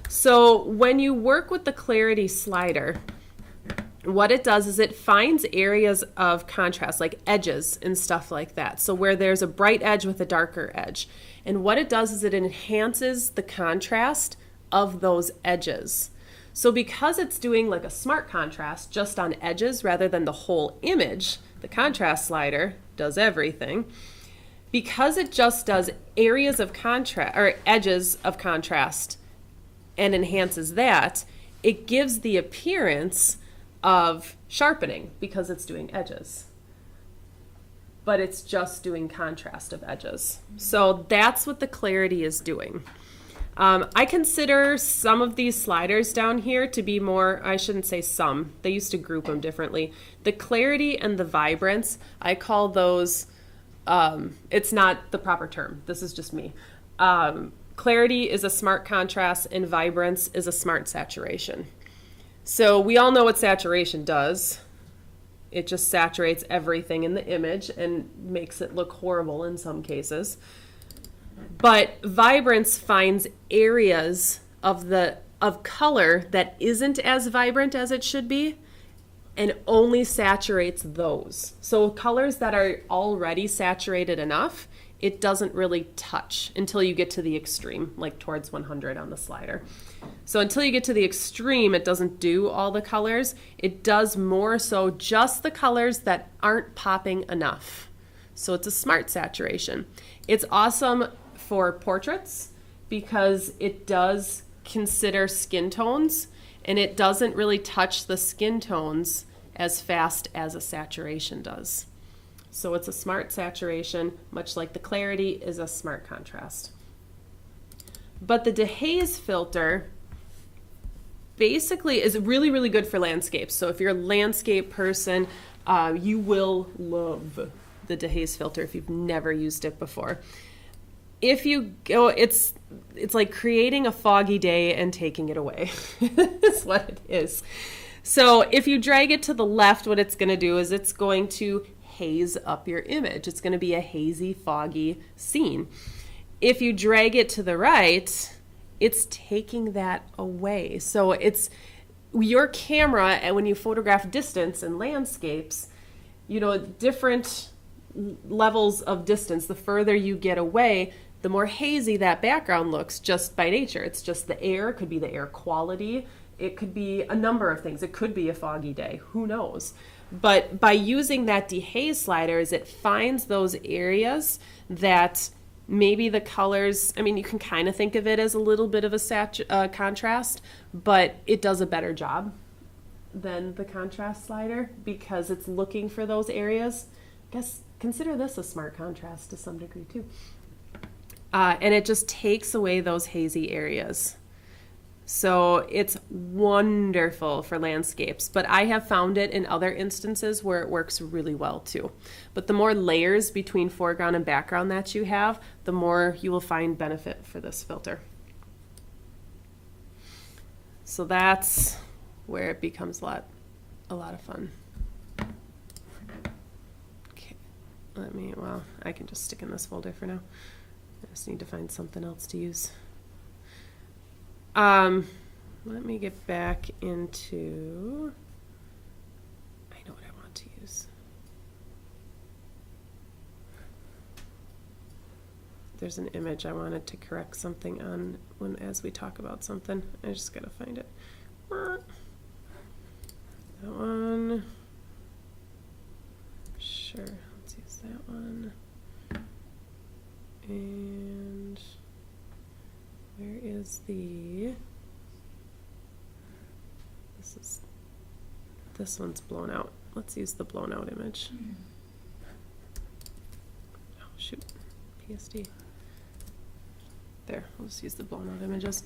So when you work with the clarity slider, what it does is it finds areas of contrast, like edges and stuff like that. So where there's a bright edge with a darker edge. And what it does is it enhances the contrast of those edges. So because it's doing like a smart contrast just on edges rather than the whole image, the contrast slider does everything. Because it just does areas of contrast or edges of contrast and enhances that, it gives the appearance of sharpening because it's doing edges. But it's just doing contrast of edges. So that's what the clarity is doing. I consider some of these sliders down here to be more, I shouldn't say some, they used to group them differently. The clarity and the vibrance, I call those, it's not the proper term, this is just me. Clarity is a smart contrast and vibrance is a smart saturation. So we all know what saturation does. It just saturates everything in the image and makes it look horrible in some cases. But vibrance finds areas of color that isn't as vibrant as it should be and only saturates those. So colors that are already saturated enough, it doesn't really touch until you get to the extreme, like towards 100 on the slider. So until you get to the extreme, it doesn't do all the colors. It does more so just the colors that aren't popping enough. So it's a smart saturation. It's awesome for portraits because it does consider skin tones and it doesn't really touch the skin tones as fast as a saturation does. So it's a smart saturation, much like the clarity is a smart contrast. But the dehaze filter basically is really, really good for landscapes. So if you're a landscape person, you will love the dehaze filter if you've never used it before. If you go, it's like creating a foggy day and taking it away. That's what it is. So if you drag it to the left, what it's going to do is it's going to haze up your image. It's going to be a hazy, foggy scene. If you drag it to the right, it's taking that away. So it's your camera, and when you photograph distance and landscapes, different levels of distance, the further you get away, the more hazy that background looks just by nature. It's just the air, it could be the air quality, it could be a number of things. It could be a foggy day, who knows? But by using that dehaze sliders, it finds those areas that maybe the colors, you can kind of think of it as a little bit of a contrast, but it does a better job than the contrast slider because it's looking for those areas. I guess consider this a smart contrast to some degree too. And it just takes away those hazy areas. So it's wonderful for landscapes, but I have found it in other instances where it works really well too. But the more layers between foreground and background that you have, the more you will find benefit for this filter. So that's where it becomes a lot of fun. Okay, I can just stick in this folder for now. I just need to find something else to use. Let me get back into, I know what I want to use. There's an image I wanted to correct something on as we talk about something. I just gotta find it. That one. Sure, let's use that one. And where is this one's blown out. Let's use the blown out image. Oh shoot, PSD. There, we'll just use the blown out images.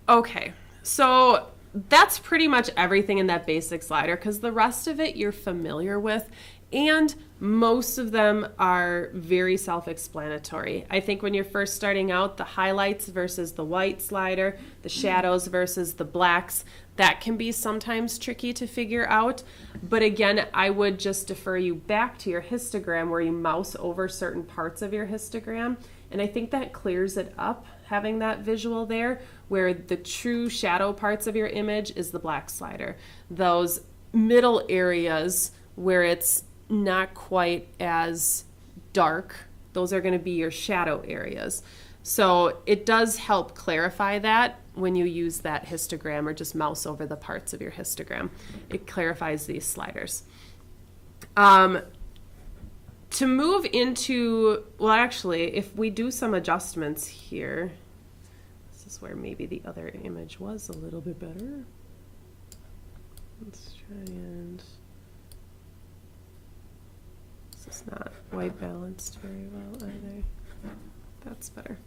Okay, so that's pretty much everything in that basic slider, because the rest of it you're familiar with, and most of them are very self-explanatory. I think when you're first starting out, the highlights versus the white slider, the shadows versus the blacks, that can be sometimes tricky to figure out. But again, I would just defer you back to your histogram where you mouse over certain parts of your histogram. And I think that clears it up, having that visual there, where the true shadow parts of your image is the black slider. Those middle areas where it's not quite as dark, those are going to be your shadow areas. So it does help clarify that when you use that histogram or just mouse over the parts of your histogram. It clarifies these sliders. To move into, well, actually, if we do some adjustments here, this is where maybe the other image was a little bit better. Let's try and, this is not white balanced very well either. That's better.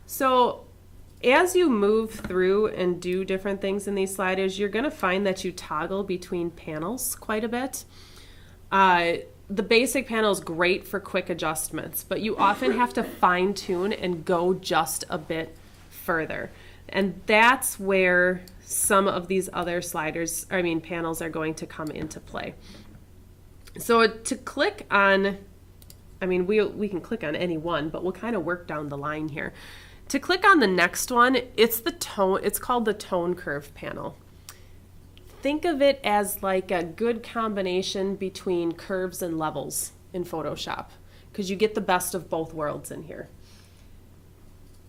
So as you move through and do different things in these sliders, you're going to find that you toggle between panels quite a bit. The basic panel is great for quick adjustments, but you often have to fine tune and go just a bit further. And that's where some of these other panels are going to come into play. So to click on, we can click on any one, but we'll kind of work down the line here. To click on the next one, it's called the tone curve panel. Think of it as like a good combination between curves and levels in Photoshop, because you get the best of both worlds in here.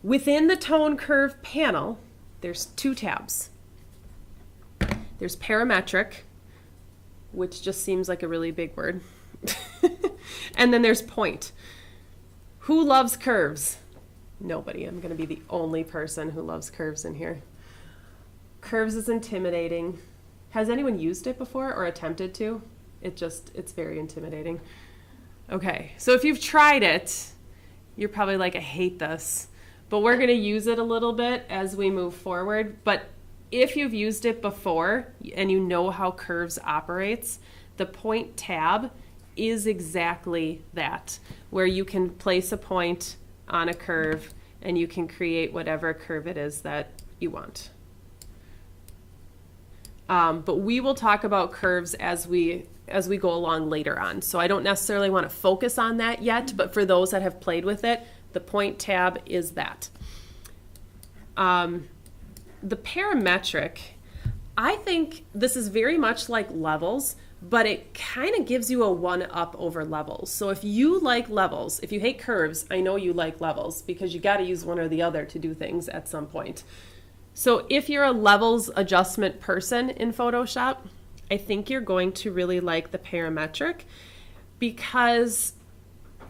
Within the tone curve panel, there's two tabs. There's parametric, which just seems like a really big word. And then there's point. Who loves curves? Nobody. I'm going to be the only person who loves curves in here. Curves is intimidating. Has anyone used it before or attempted to? It's very intimidating. Okay, so if you've tried it, you're probably like, I hate this. But we're going to use it a little bit as we move forward. But if you've used it before and you know how curves operates, the point tab is exactly that, where you can place a point on a curve and you can create whatever curve it is that you want. But we will talk about curves as we go along later on. So I don't necessarily want to focus on that yet, but for those that have played with it, the point tab is that. The parametric, I think this is very much like levels, but it kind of gives you a one-up over levels. So if you like levels, if you hate curves, I know you like levels because you got to use one or the other to do things at some point. So if you're a levels adjustment person in Photoshop, I think you're going to really like the parametric, because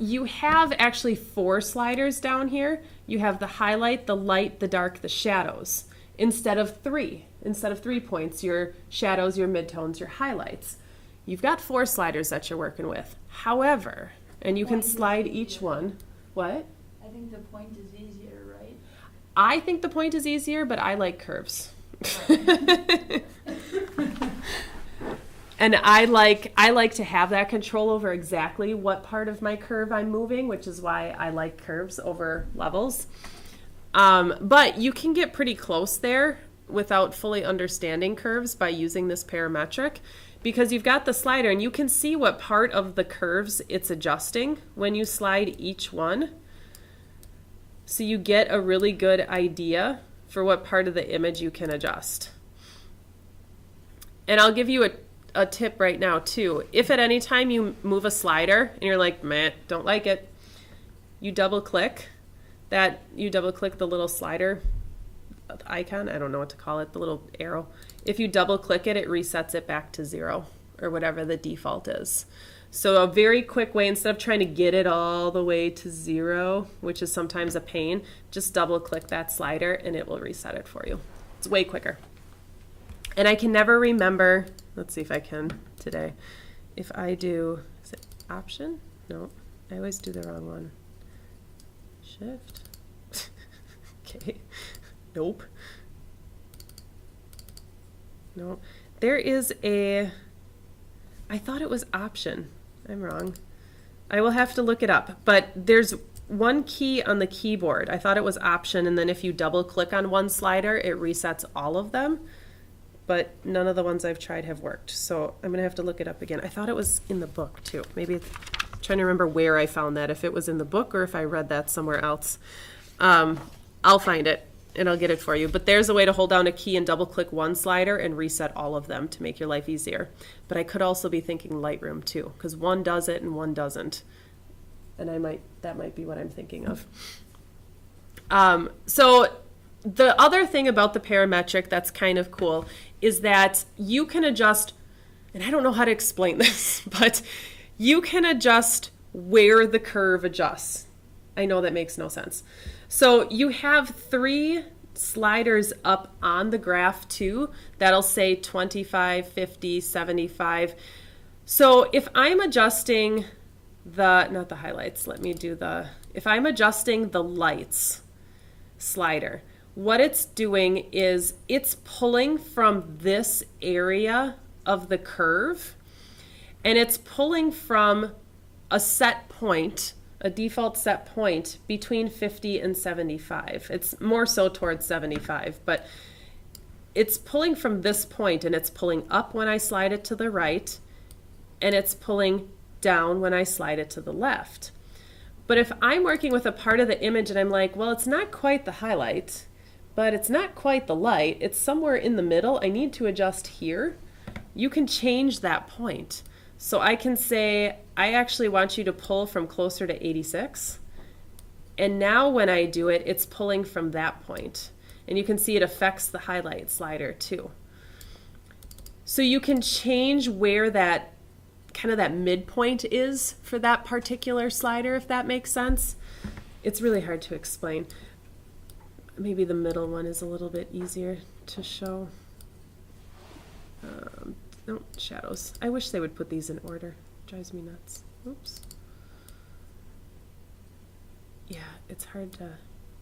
you have actually 4 sliders down here. You have the highlight, the light, the dark, the shadows, instead of 3. Instead of 3 points, your shadows, your midtones, your highlights. You've got 4 sliders that you're working with. However, and you can slide each one. What? I think the point is easier, right? I think the point is easier, but I like curves. And I like to have that control over exactly what part of my curve I'm moving, which is why I like curves over levels. But you can get pretty close there without fully understanding curves by using this parametric, because you've got the slider and you can see what part of the curves it's adjusting when you slide each one. So you get a really good idea for what part of the image you can adjust. And I'll give you a tip right now too. If at any time you move a slider and you're like, meh, don't like it, you double click the little slider icon, I don't know what to call it, the little arrow. If you double click it, it resets it back to 0 or whatever the default is. So a very quick way, instead of trying to get it all the way to 0, which is sometimes a pain, just double click that slider and it will reset it for you. It's way quicker. And I can never remember, let's see if I can today. If I do, is it Option? No, I always do the wrong one. Shift. Okay. Nope. No, there is a, I thought it was option. I'm wrong. I will have to look it up, but there's one key on the keyboard. I thought it was option, and then if you double click on one slider, it resets all of them, but none of the ones I've tried have worked. So I'm gonna have to look it up again. I thought it was in the book too. Maybe, I'm trying to remember where I found that, if it was in the book or if I read that somewhere else. I'll find it and I'll get it for you. But there's a way to hold down a key and double click one slider and reset all of them to make your life easier. But I could also be thinking Lightroom too, because one does it and one doesn't. And that might be what I'm thinking of. So the other thing about the parametric that's kind of cool is that you can adjust, and I don't know how to explain this, but you can adjust where the curve adjusts. I know that makes no sense. So you have 3 sliders up on the graph too. That'll say 25, 50, 75. So if I'm adjusting not the highlights, if I'm adjusting the lights slider, what it's doing is it's pulling from this area of the curve, and it's pulling from a set point, a default set point between 50 and 75. It's more so towards 75, but it's pulling from this point, and it's pulling up when I slide it to the right, and it's pulling down when I slide it to the left. But if I'm working with a part of the image and I'm like, well, it's not quite the highlight, but it's not quite the light, it's somewhere in the middle, I need to adjust here, you can change that point. So I can say, I actually want you to pull from closer to 86. And now when I do it, it's pulling from that point. And you can see it affects the highlight slider too. So you can change where that kind of that midpoint is for that particular slider, if that makes sense. It's really hard to explain. Maybe the middle one is a little bit easier to show. No, shadows. I wish they would put these in order. Drives me nuts. Oops. Yeah, it's hard to,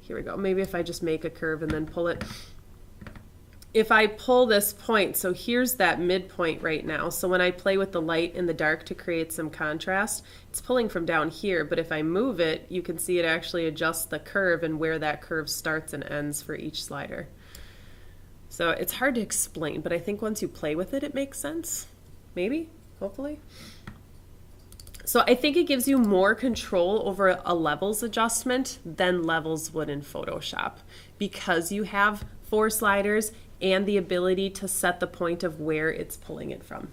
here we go. Maybe if I just make a curve and then pull it. If I pull this point, so here's that midpoint right now. So when I play with the light and the dark to create some contrast, it's pulling from down here. But if I move it, you can see it actually adjusts the curve and where that curve starts and ends for each slider. So it's hard to explain, but I think once you play with it, it makes sense. Maybe, hopefully. So I think it gives you more control over a levels adjustment than levels would in Photoshop, because you have 4 sliders and the ability to set the point of where it's pulling it from.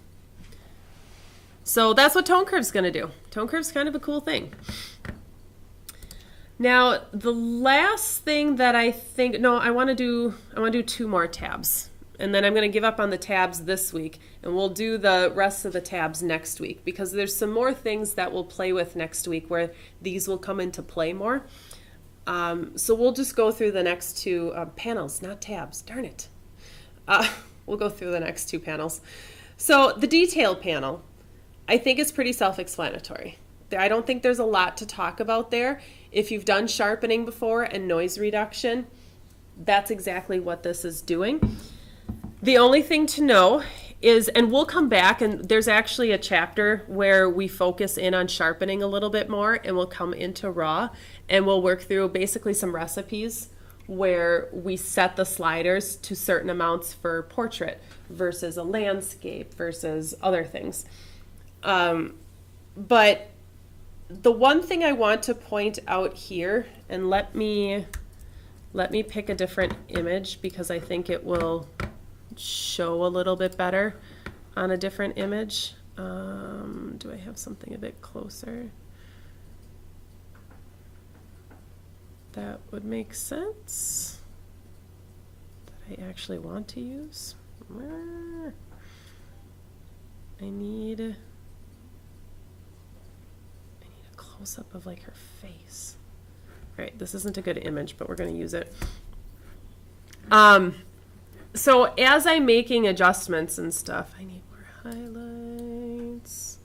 So that's what Tone Curve's gonna do. Tone Curve's kind of a cool thing. Now, the last thing that I think, no, I want to do 2 more tabs, and then I'm going to give up on the tabs this week, and we'll do the rest of the tabs next week, because there's some more things that we'll play with next week where these will come into play more. So we'll just go through the next 2 panels, not tabs, darn it. We'll go through the next 2 panels. So the detail panel, I think is pretty self-explanatory. I don't think there's a lot to talk about there. If you've done sharpening before and noise reduction, that's exactly what this is doing. The only thing to know is, and we'll come back, and there's actually a chapter where we focus in on sharpening a little bit more, and we'll come into raw, and we'll work through basically some recipes where we set the sliders to certain amounts for portrait versus a landscape versus other things. But the one thing I want to point out here, and let me pick a different image because I think it will show a little bit better on a different image. Do I have something a bit closer? That would make sense. That I actually want to use. I need a close-up of like her face. All right, this isn't a good image, but we're going to use it. So as I'm making adjustments and stuff, I need more highlights.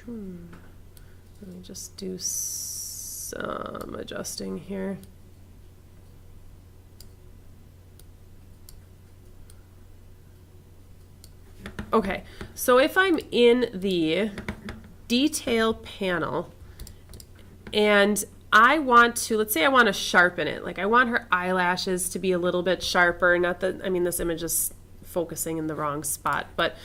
Let me just do some adjusting here. Okay, so if I'm in the detail panel and I want to, let's say I want to sharpen it. Like I want her eyelashes to be a little bit sharper. Not that, I mean, this image is focusing in the wrong spot, but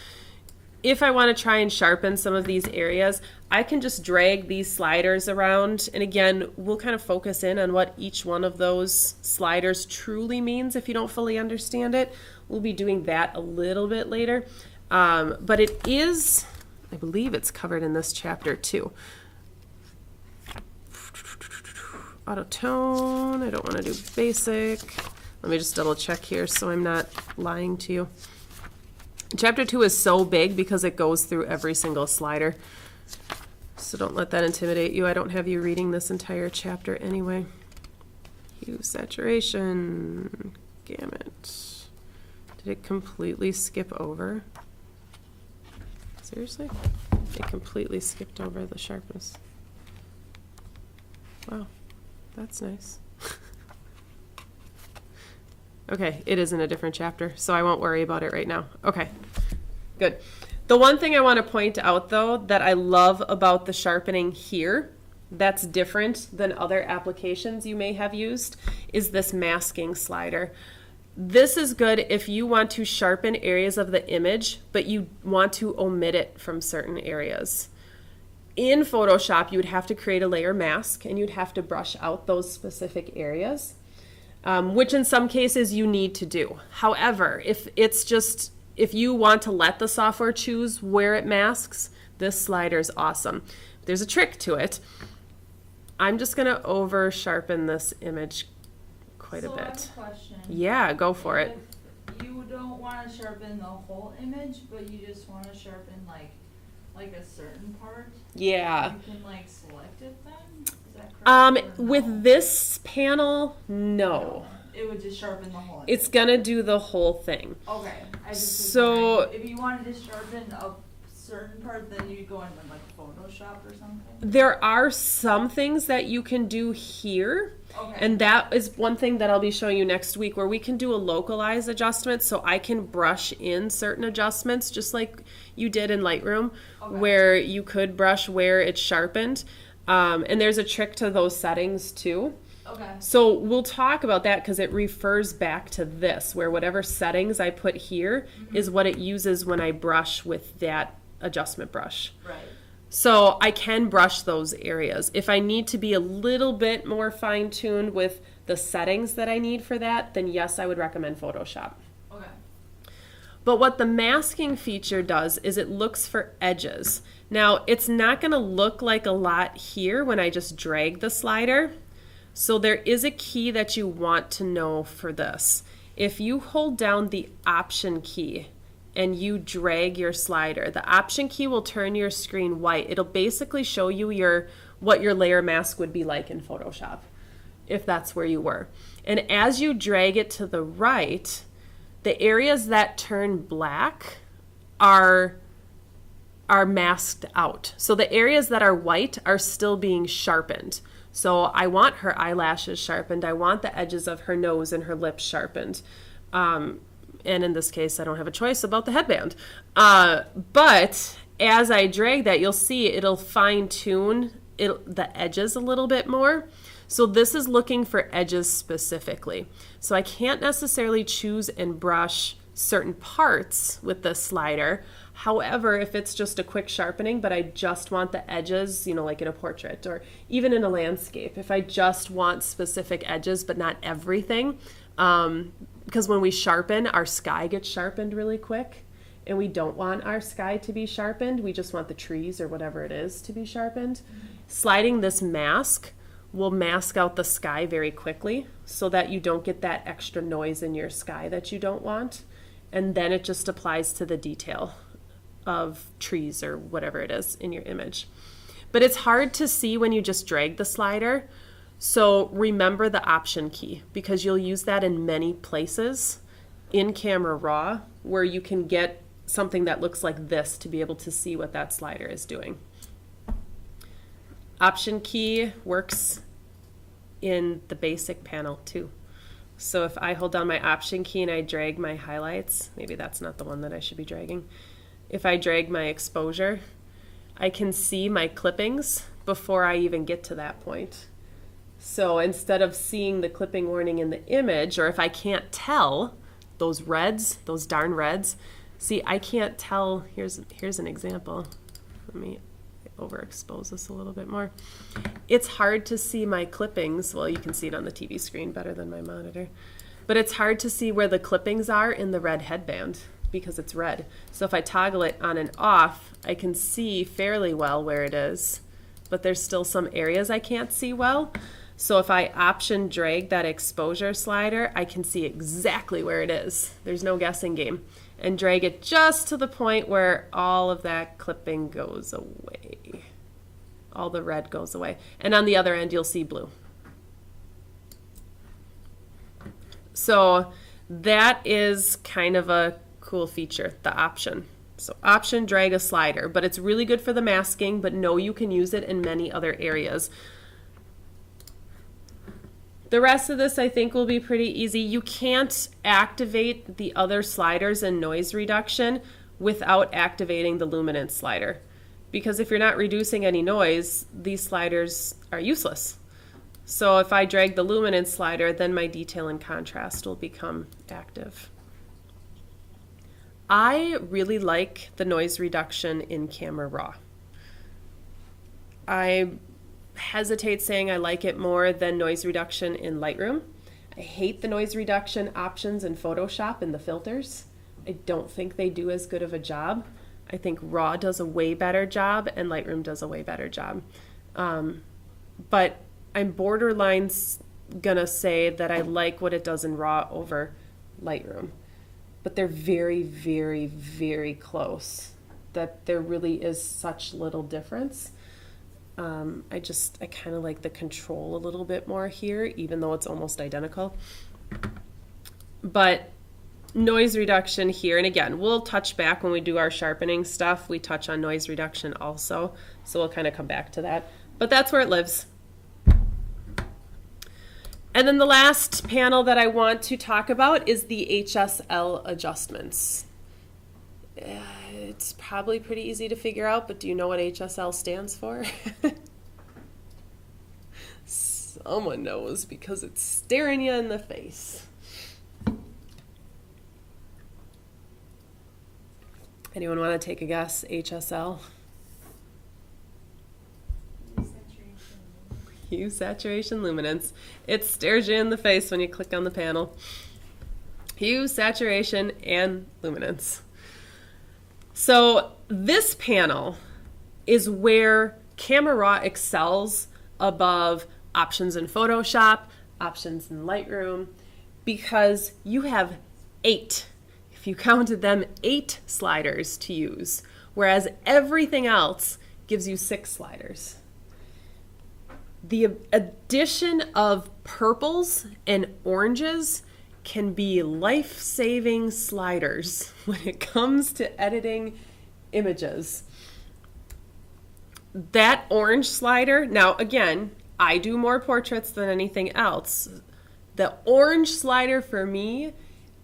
if I want to try and sharpen some of these areas, I can just drag these sliders around. And again, we'll kind of focus in on what each one of those sliders truly means if you don't fully understand it. We'll be doing that a little bit later. But it is, I believe it's covered in this chapter too. Auto tone, I don't want to do basic. Let me just double check here so I'm not lying to you. Chapter 2 is so big because it goes through every single slider. So don't let that intimidate you. I don't have you reading this entire chapter anyway. Hue, saturation, gamut. Did it completely skip over? Seriously? It completely skipped over the sharpness. Wow, that's nice. Okay, it is in a different chapter, so I won't worry about it right now. Okay, good. The one thing I want to point out, though, that I love about the sharpening here, that's different than other applications you may have used, is this masking slider. This is good if you want to sharpen areas of the image, but you want to omit it from certain areas. In Photoshop, you would have to create a layer mask, and you'd have to brush out those specific areas. Which in some cases you need to do. However, if you want to let the software choose where it masks, this slider is awesome. There's a trick to it. I'm just going to over sharpen this image quite a bit. I have a question. Yeah, go for it. If you don't want to sharpen the whole image, but you just want to sharpen like a certain part, yeah, you can like select it then? Is that correct? With this panel, no. It would just sharpen the whole image. It's gonna do the whole thing. Okay. So if you wanted to sharpen a certain part, then you'd go into like Photoshop or something? There are some things that you can do here. Okay. And that is one thing that I'll be showing you next week, where we can do a localized adjustment. So I can brush in certain adjustments, just like you did in Lightroom, Okay. where you could brush where it's sharpened. And there's a trick to those settings too. Okay. So we'll talk about that because it refers back to this, where whatever settings I put here is what it uses when I brush with that adjustment brush. Right. So I can brush those areas. If I need to be a little bit more fine-tuned with the settings that I need for that, then yes, I would recommend Photoshop. Okay. But what the masking feature does is it looks for edges. Now, it's not going to look like a lot here when I just drag the slider. So there is a key that you want to know for this. If you hold down the Option key and you drag your slider, the Option key will turn your screen white. It'll basically show you what your layer mask would be like in Photoshop, if that's where you were. And as you drag it to the right, the areas that turn black are masked out. So the areas that are white are still being sharpened. So I want her eyelashes sharpened. I want the edges of her nose and her lips sharpened. And in this case, I don't have a choice about the headband. But as I drag that, you'll see it'll fine-tune the edges a little bit more. So this is looking for edges specifically. So I can't necessarily choose and brush certain parts with this slider. However, if it's just a quick sharpening, but I just want the edges, like in a portrait or even in a landscape, if I just want specific edges but not everything, because when we sharpen, our sky gets sharpened really quick, and we don't want our sky to be sharpened. We just want the trees or whatever it is to be sharpened. Sliding this mask will mask out the sky very quickly so that you don't get that extra noise in your sky that you don't want. And then it just applies to the detail of trees or whatever it is in your image. But it's hard to see when you just drag the slider. So remember the Option key, because you'll use that in many places in Camera Raw where you can get something that looks like this to be able to see what that slider is doing. Option key works in the basic panel too. So if I hold down my Option key and I drag my highlights, maybe that's not the one that I should be dragging. if I drag my exposure, I can see my clippings before I even get to that point. So instead of seeing the clipping warning in the image, or if I can't tell, those reds, those darn reds, see, I can't tell. Here's an example. Let me overexpose this a little bit more. It's hard to see my clippings. Well, you can see it on the TV screen better than my monitor. But it's hard to see where the clippings are in the red headband because it's red. So if I toggle it on and off, I can see fairly well where it is, but there's still some areas I can't see well. So if I option drag that exposure slider, I can see exactly where it is. There's no guessing game. And drag it just to the point where all of that clipping goes away. All the red goes away. And on the other end, you'll see blue. So that is kind of a cool feature, the option. So option drag a slider, but it's really good for the masking, but no, you can use it in many other areas. The rest of this I think will be pretty easy. You can't activate the other sliders in noise reduction without activating the luminance slider. Because if you're not reducing any noise, these sliders are useless. So if I drag the luminance slider, then my detail and contrast will become active. I really like the noise reduction in Camera Raw. I hesitate saying I like it more than noise reduction in Lightroom. I hate the noise reduction options in Photoshop and the filters. I don't think they do as good of a job. I think Raw does a way better job and Lightroom does a way better job. But I'm borderline gonna say that I like what it does in Raw over Lightroom. But they're very, very, very close. That there really is such little difference. I kind of like the control a little bit more here, even though it's almost identical. But noise reduction here, and again, we'll touch back when we do our sharpening stuff. We touch on noise reduction also, so we'll kind of come back to that. But that's where it lives. And then the last panel that I want to talk about is the HSL adjustments. It's probably pretty easy to figure out, but do you know what HSL stands for? Someone knows because it's staring you in the face. Anyone want to take a guess? HSL? Hue, saturation, luminance. It stares you in the face when you click on the panel. Hue, saturation, and luminance. So this panel is where Camera Raw excels above options in Photoshop, options in Lightroom, because you have 8, if you counted them, 8 sliders to use, whereas everything else gives you 6 sliders. The addition of purples and oranges can be life-saving sliders when it comes to editing images. That orange slider, now again, I do more portraits than anything else. The orange slider for me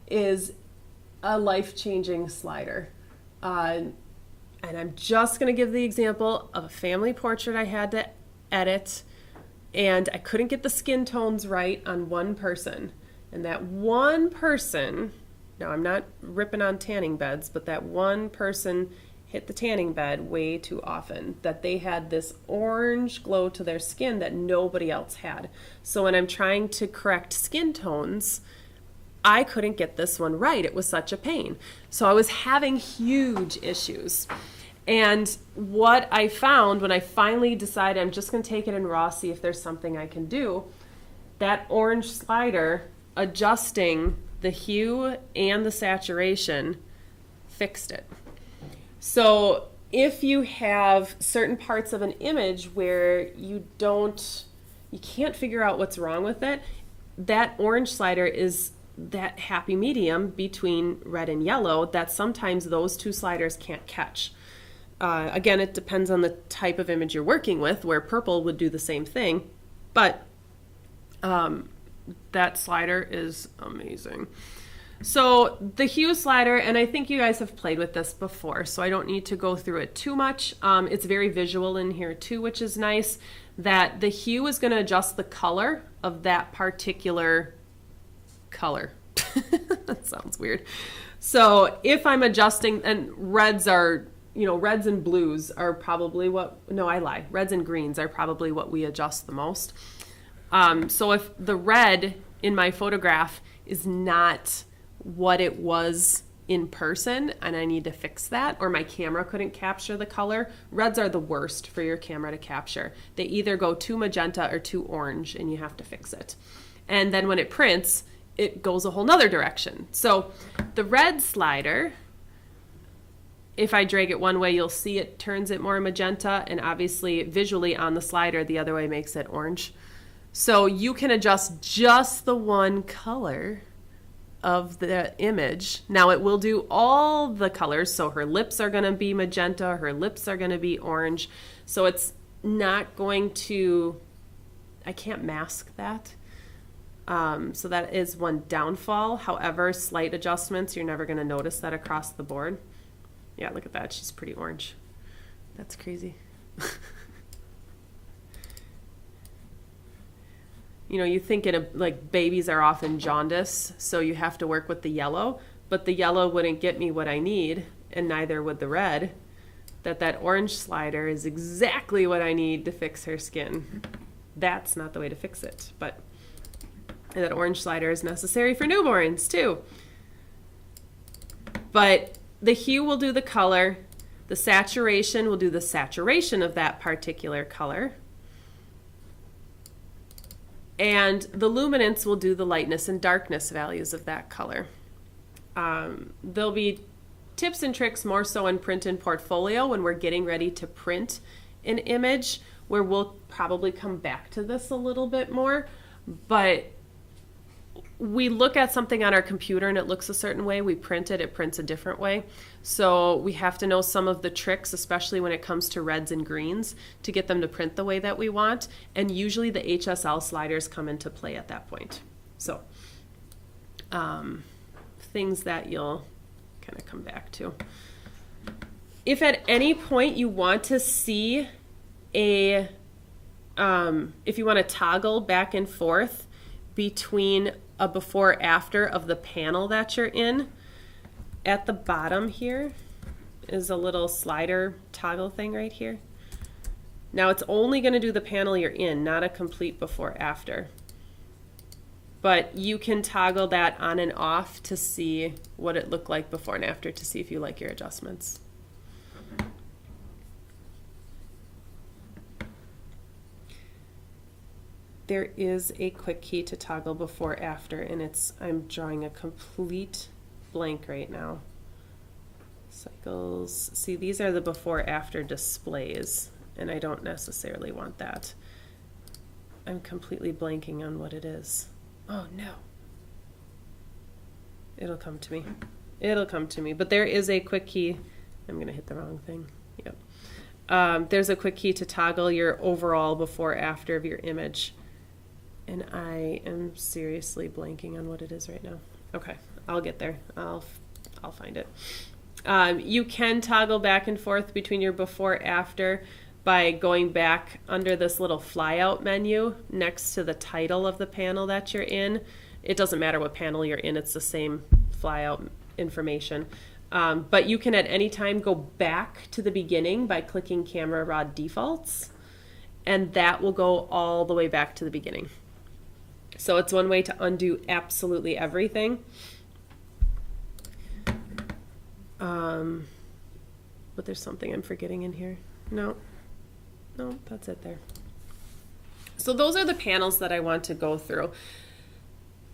is a life-changing slider. And I'm just going to give the example of a family portrait I had to edit, and I couldn't get the skin tones right on one person. And that one person, now I'm not ripping on tanning beds, but that one person hit the tanning bed way too often, that they had this orange glow to their skin that nobody else had. So when I'm trying to correct skin tones, I couldn't get this one right. It was such a pain. So I was having huge issues. And what I found when I finally decided I'm just going to take it in Raw, see if there's something I can do, that orange slider adjusting the hue and the saturation fixed it. So if you have certain parts of an image where you can't figure out what's wrong with it, that orange slider is that happy medium between red and yellow that sometimes those two sliders can't catch. Again, it depends on the type of image you're working with, where purple would do the same thing, but that slider is amazing. So the hue slider, and I think you guys have played with this before, so I don't need to go through it too much. It's very visual in here too, which is nice, that the hue is going to adjust the color of that particular color. That sounds weird. So if I'm adjusting, and reds and blues are probably reds and greens are probably what we adjust the most. So if the red in my photograph is not what it was in person and I need to fix that, or my camera couldn't capture the color, reds are the worst for your camera to capture. They either go too magenta or too orange and you have to fix it. And then when it prints, it goes a whole nother direction. So the red slider, if I drag it one way, you'll see it turns it more magenta, and obviously visually on the slider, the other way makes it orange. So you can adjust just the one color of the image. Now it will do all the colors. So her lips are going to be magenta, her lips are going to be orange. So it's not going to, I can't mask that. So that is one downfall. However, slight adjustments, you're never going to notice that across the board. Yeah, look at that. She's pretty orange. That's crazy. You think like babies are often jaundice, so you have to work with the yellow, but the yellow wouldn't get me what I need, and neither would the red. That orange slider is exactly what I need to fix her skin. That's not the way to fix it, but that orange slider is necessary for newborns too. But the hue will do the color, the saturation will do the saturation of that particular color, and the luminance will do the lightness and darkness values of that color. There'll be tips and tricks more so in print and portfolio when we're getting ready to print an image, where we'll probably come back to this a little bit more. But we look at something on our computer and it looks a certain way. We print it, it prints a different way. So we have to know some of the tricks, especially when it comes to reds and greens, to get them to print the way that we want. And usually the HSL sliders come into play at that point. So things that you'll kind of come back to. If at any point you want to see if you want to toggle back and forth between a before after of the panel that you're in, at the bottom here is a little slider toggle thing right here. Now it's only going to do the panel you're in, not a complete before after. But you can toggle that on and off to see what it looked like before and after, to see if you like your adjustments. There is a quick key to toggle before after, and I'm drawing a complete blank right now. Cycles, see, these are the before after displays, and I don't necessarily want that. I'm completely blanking on what it is. Oh no. It'll come to me. It'll come to me, but there is a quick key. I'm gonna hit the wrong thing. Yep. There's a quick key to toggle your overall before after of your image. And I am seriously blanking on what it is right now. Okay, I'll get there. I'll find it. You can toggle back and forth between your before after by going back under this little flyout menu next to the title of the panel that you're in. It doesn't matter what panel you're in, it's the same flyout information. But you can at any time go back to the beginning by clicking Camera Raw Defaults, and that will go all the way back to the beginning. So it's one way to undo absolutely everything. But there's something I'm forgetting in here. No, that's it there. So those are the panels that I want to go through.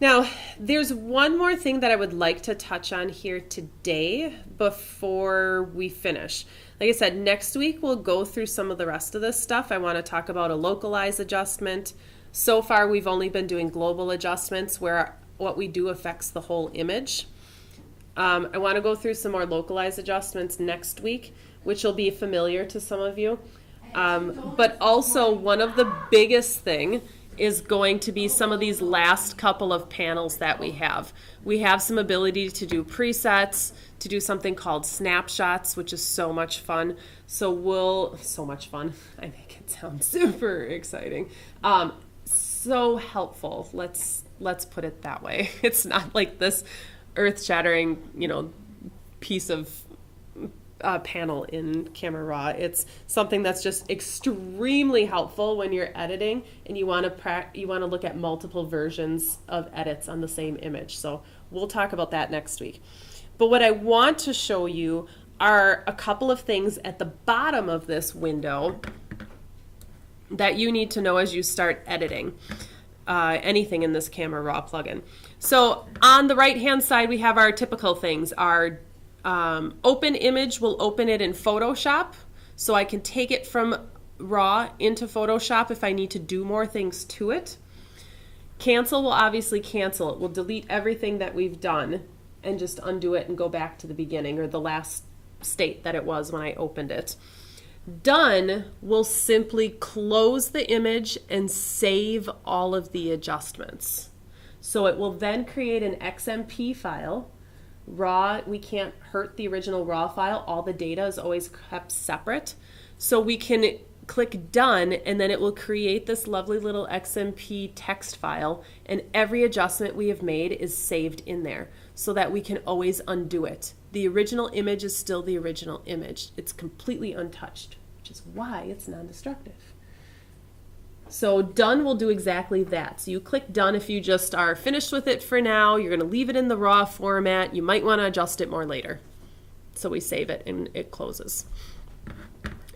Now, there's one more thing that I would like to touch on here today before we finish. Like I said, next week we'll go through some of the rest of this stuff. I want to talk about a localized adjustment. So far, we've only been doing global adjustments where what we do affects the whole image. I want to go through some more localized adjustments next week, which will be familiar to some of you. But also, one of the biggest thing is going to be some of these last couple of panels that we have. We have some ability to do presets, to do something called snapshots, which is so much fun. So much fun. I make it sound super exciting. So helpful. Let's put it that way. It's not like this earth-shattering, piece of panel in Camera Raw. It's something that's just extremely helpful when you're editing and you want to look at multiple versions of edits on the same image. So we'll talk about that next week. But what I want to show you are a couple of things at the bottom of this window that you need to know as you start editing anything in this Camera Raw plugin. So on the right-hand side, we have our typical things. Our open image will open it in Photoshop, so I can take it from Raw into Photoshop if I need to do more things to it. Cancel will obviously cancel. It will delete everything that we've done and just undo it and go back to the beginning or the last state that it was when I opened it. Done will simply close the image and save all of the adjustments. So it will then create an XMP file. Raw, we can't hurt the original raw file. All the data is always kept separate. So we can click done and then it will create this lovely little XMP text file, and every adjustment we have made is saved in there so that we can always undo it. The original image is still the original image. It's completely untouched, which is why it's non-destructive. So done will do exactly that. So you click done if you just are finished with it for now. You're going to leave it in the raw format. You might want to adjust it more later. So we save it and it closes.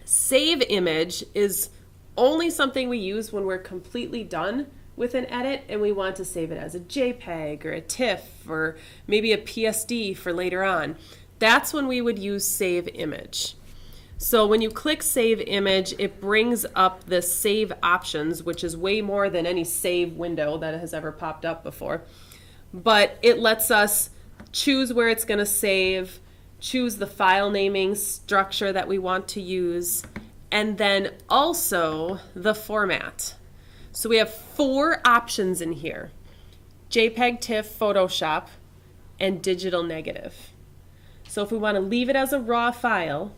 Save image is only something we use when we're completely done with an edit and we want to save it as a JPEG or a TIFF or maybe a PSD for later on. That's when we would use save image. So when you click save image, it brings up the save options, which is way more than any save window that has ever popped up before. But it lets us choose where it's going to save, choose the file naming structure that we want to use, and then also the format. So we have 4 options in here: JPEG, TIFF, Photoshop, and digital negative. So if we want to leave it as a raw file,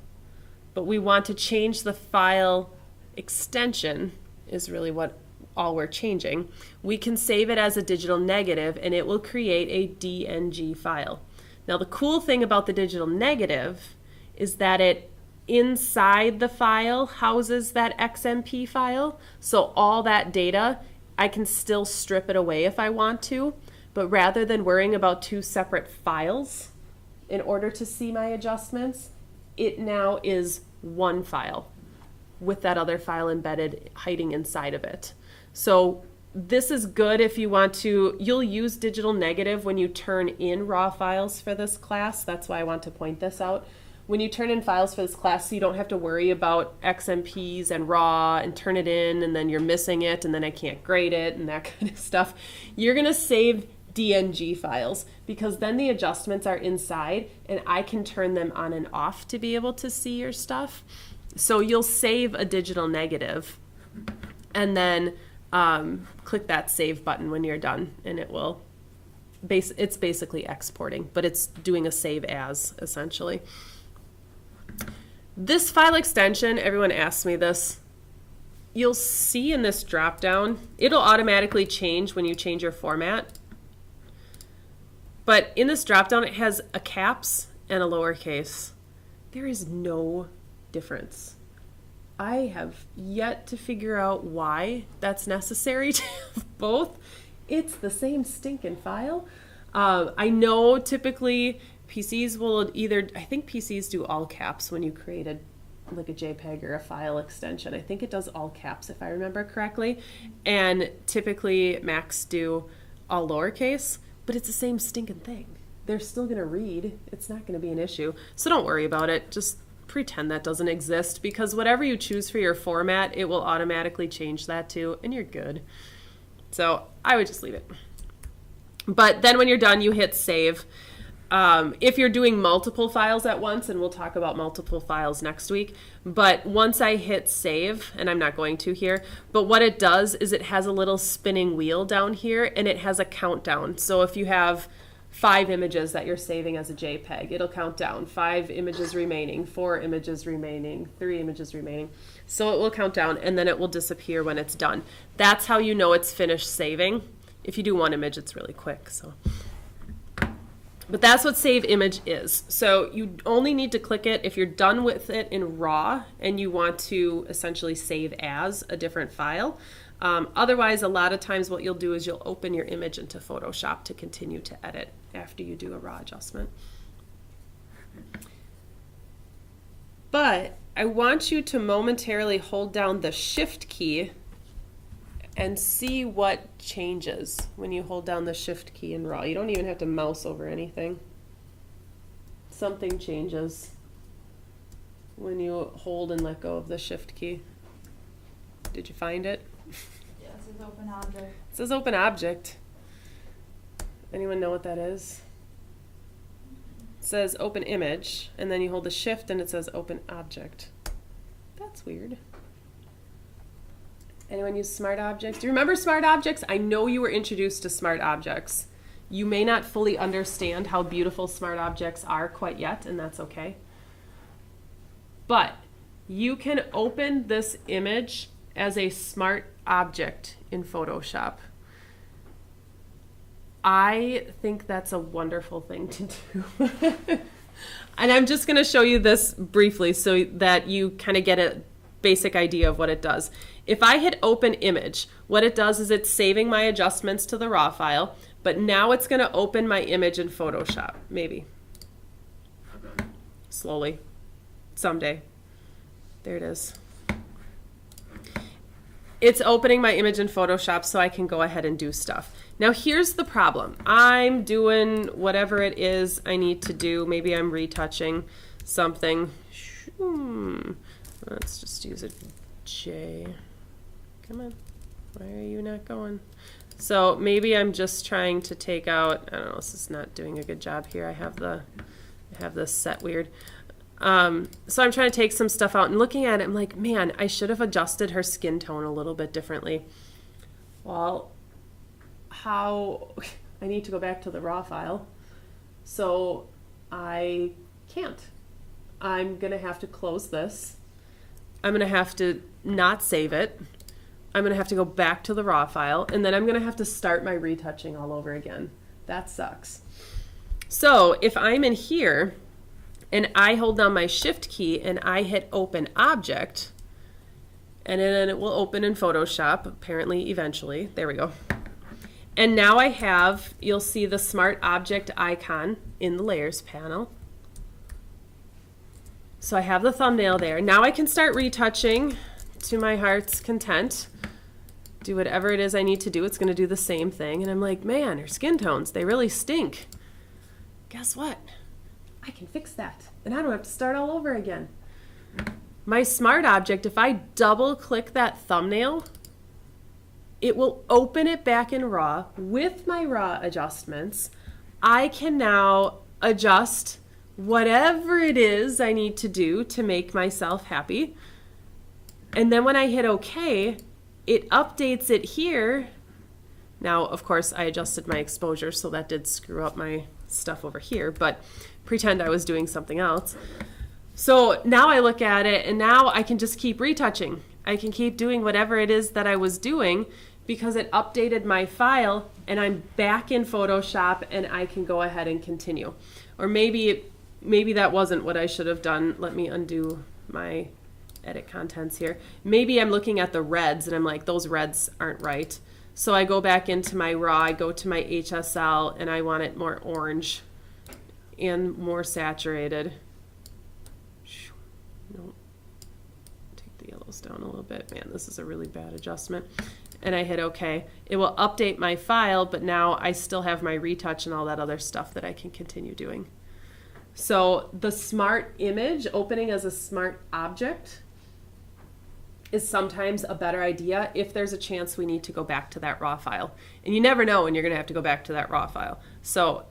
but we want to change the file extension, is really what all we're changing, we can save it as a digital negative and it will create a DNG file. Now the cool thing about the digital negative is that it inside the file houses that XMP file, so all that data, I can still strip it away if I want to, but rather than worrying about 2 separate files in order to see my adjustments, it now is one file with that other file embedded hiding inside of it. So this is good if you want to, you'll use digital negative when you turn in raw files for this class. That's why I want to point this out. When you turn in files for this class, so you don't have to worry about XMPs and raw and turn it in and then you're missing it and then I can't grade it and that kind of stuff. You're going to save DNG files because then the adjustments are inside and I can turn them on and off to be able to see your stuff. So you'll save a digital negative and then click that save button when you're done and it will it's basically exporting, but it's doing a save as essentially. This file extension, everyone asks me this, you'll see in this drop down, it'll automatically change when you change your format. But in this dropdown, it has a caps and a lowercase. There is no difference. I have yet to figure out why that's necessary to have both. It's the same stinking file. I know typically PCs will either, I think PCs do all caps when you create like a JPEG or a file extension. I think it does all caps if I remember correctly. And typically Macs do all lowercase. But it's the same stinking thing. They're still going to read. It's not going to be an issue. So don't worry about it. Just pretend that doesn't exist because whatever you choose for your format, it will automatically change that too, and you're good. So I would just leave it. But then when you're done, you hit save. if you're doing multiple files at once, and we'll talk about multiple files next week, but once I hit save, and I'm not going to here, but what it does is it has a little spinning wheel down here, and it has a countdown. So if you have 5 images that you're saving as a JPEG, it'll count down 5 images remaining, 4 images remaining, 3 images remaining. So it will count down, and then it will disappear when it's done. That's how you know it's finished saving. If you do one image, it's really quick. But that's what save image is. So you only need to click it if you're done with it in RAW and you want to essentially save as a different file. Otherwise, a lot of times what you'll do is you'll open your image into Photoshop to continue to edit after you do a RAW adjustment. But I want you to momentarily hold down the Shift key and see what changes when you hold down the Shift key in RAW. You don't even have to mouse over anything. Something changes when you hold and let go of the Shift key. Did you find it? Yeah, it says open object. It says open object. Anyone know what that is? It says open image, and then you hold the Shift and it says open object. That's weird. Anyone use smart objects? Do you remember smart objects? I know you were introduced to smart objects. You may not fully understand how beautiful smart objects are quite yet, and that's okay. But you can open this image as a smart object in Photoshop. I think that's a wonderful thing to do. And I'm just going to show you this briefly so that you kind of get a basic idea of what it does. If I hit open image, what it does is it's saving my adjustments to the raw file, but now it's going to open my image in Photoshop, maybe. Slowly. Someday. There it is. It's opening my image in Photoshop so I can go ahead and do stuff. Now here's the problem. I'm doing whatever it is I need to do. Maybe I'm retouching something. Let's just use a J. Come on. Why are you not going? So maybe I'm just trying to take out, I don't know, this is not doing a good job here. I have this set weird. So I'm trying to take some stuff out and looking at it, I'm like, man, I should have adjusted her skin tone a little bit differently. Well, I need to go back to the raw file. So I can't. I'm going to have to close this. I'm going to have to not save it. I'm going to have to go back to the raw file, and then I'm going to have to start my retouching all over again. That sucks. So if I'm in here and I hold down my Shift key and I hit open object, and then it will open in Photoshop, apparently eventually. There we go. And now I have, you'll see the smart object icon in the layers panel. So I have the thumbnail there. Now I can start retouching to my heart's content. Do whatever it is I need to do. It's going to do the same thing. And I'm like, man, her skin tones, they really stink. Guess what? I can fix that. And I don't have to start all over again. My smart object, if I double click that thumbnail, it will open it back in RAW with my RAW adjustments. I can now adjust whatever it is I need to do to make myself happy. And then when I hit OK, it updates it here. Now, of course, I adjusted my exposure, so that did screw up my stuff over here, but pretend I was doing something else. So now I look at it, and now I can just keep retouching. I can keep doing whatever it is that I was doing because it updated my file, and I'm back in Photoshop, and I can go ahead and continue. Or maybe that wasn't what I should have done. Let me undo my edit contents here. Maybe I'm looking at the reds, and I'm like, those reds aren't right. So I go back into my RAW, I go to my HSL, and I want it more orange and more saturated. No, take the yellows down a little bit. Man, this is a really bad adjustment. And I hit OK. It will update my file, but now I still have my retouch and all that other stuff that I can continue doing. So the smart image, opening as a smart object, is sometimes a better idea if there's a chance we need to go back to that raw file. And you never know when you're going to have to go back to that raw file. So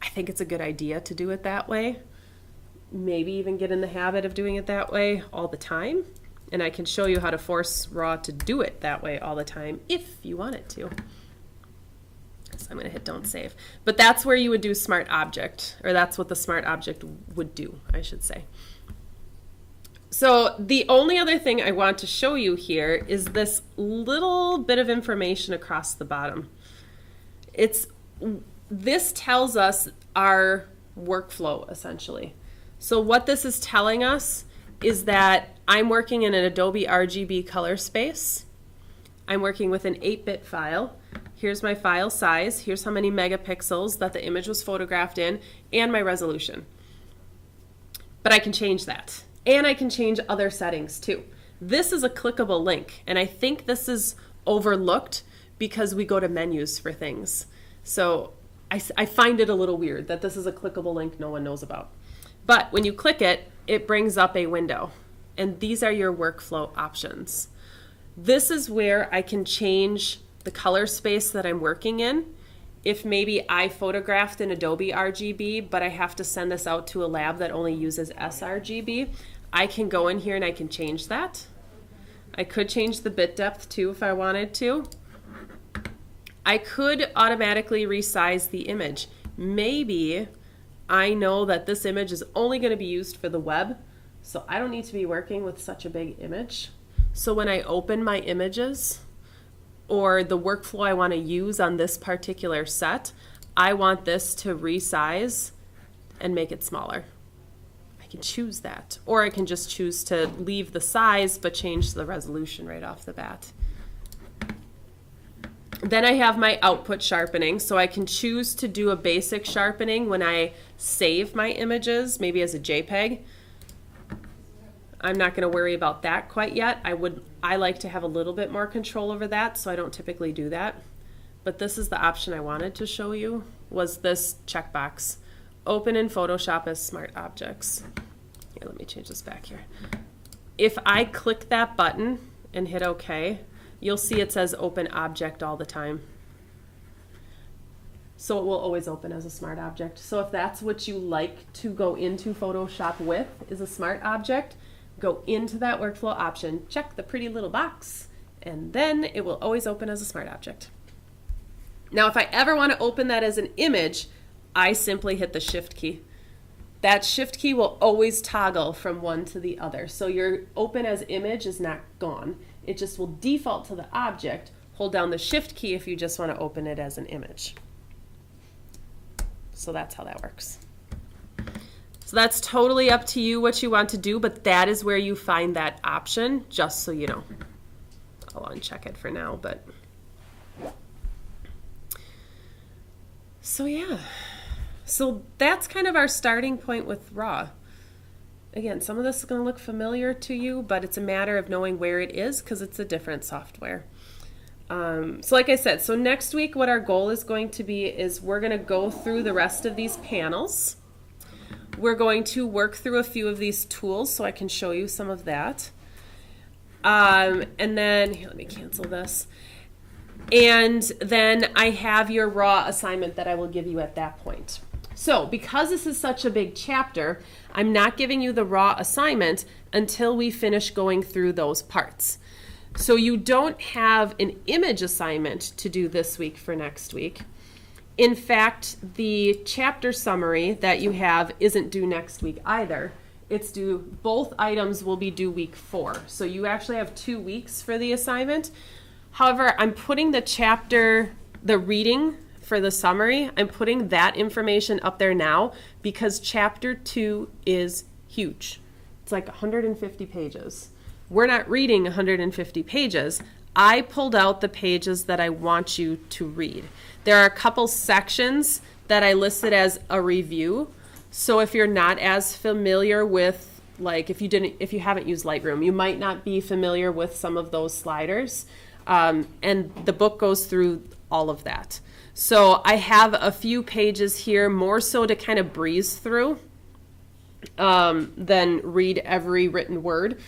I think it's a good idea to do it that way. Maybe even get in the habit of doing it that way all the time. And I can show you how to force Raw to do it that way all the time if you want it to. So I'm going to hit don't save. But that's where you would do smart object, or that's what the smart object would do, I should say. So the only other thing I want to show you here is this little bit of information across the bottom. This tells us our workflow, essentially. So what this is telling us is that I'm working in an Adobe RGB color space. I'm working with an 8-bit file. Here's my file size. Here's how many megapixels that the image was photographed in, and my resolution. But I can change that. And I can change other settings too. This is a clickable link, and I think this is overlooked because we go to menus for things. So I find it a little weird that this is a clickable link no one knows about. But when you click it, it brings up a window, and these are your workflow options. This is where I can change the color space that I'm working in. If maybe I photographed in Adobe RGB, but I have to send this out to a lab that only uses sRGB, I can go in here and I can change that. I could change the bit depth too if I wanted to. I could automatically resize the image. Maybe I know that this image is only going to be used for the web, so I don't need to be working with such a big image. So when I open my images or the workflow I want to use on this particular set, I want this to resize and make it smaller. I can choose that. Or I can just choose to leave the size but change the resolution right off the bat. Then I have my output sharpening, so I can choose to do a basic sharpening when I save my images, maybe as a JPEG. I'm not going to worry about that quite yet. I like to have a little bit more control over that, so I don't typically do that. But this is the option I wanted to show you, was this checkbox. Open in Photoshop as smart objects. Here, let me change this back here. If I click that button and hit OK, you'll see it says open object all the time. So it will always open as a smart object. So if that's what you like to go into Photoshop with, is a smart object, go into that workflow option, check the pretty little box, and then it will always open as a smart object. Now if I ever want to open that as an image, I simply hit the Shift key. That Shift key will always toggle from one to the other. So your open as image is not gone. It just will default to the object. Hold down the Shift key if you just want to open it as an image. So that's how that works. So that's totally up to you what you want to do, but that is where you find that option, just so you know. I'll uncheck it for now, but. So yeah. So that's kind of our starting point with RAW. Again, some of this is going to look familiar to you, but it's a matter of knowing where it is because it's a different software. So like I said, so next week what our goal is going to be is we're going to go through the rest of these panels. We're going to work through a few of these tools so I can show you some of that. And then, here, let me cancel this. And then I have your raw assignment that I will give you at that point. So because this is such a big chapter, I'm not giving you the raw assignment until we finish going through those parts. So you don't have an image assignment to do this week for next week. In fact, the chapter summary that you have isn't due next week either. It's due, both items will be due week 4. So you actually have 2 weeks for the assignment. However, I'm putting the reading for the summary, I'm putting that information up there now because chapter 2 is huge. It's like 150 pages. We're not reading 150 pages. I pulled out the pages that I want you to read. There are a couple sections that I listed as a review. So if you're not as familiar with, like if you haven't used Lightroom, you might not be familiar with some of those sliders. And the book goes through all of that. So I have a few pages here more so to kind of breeze through than read every written word.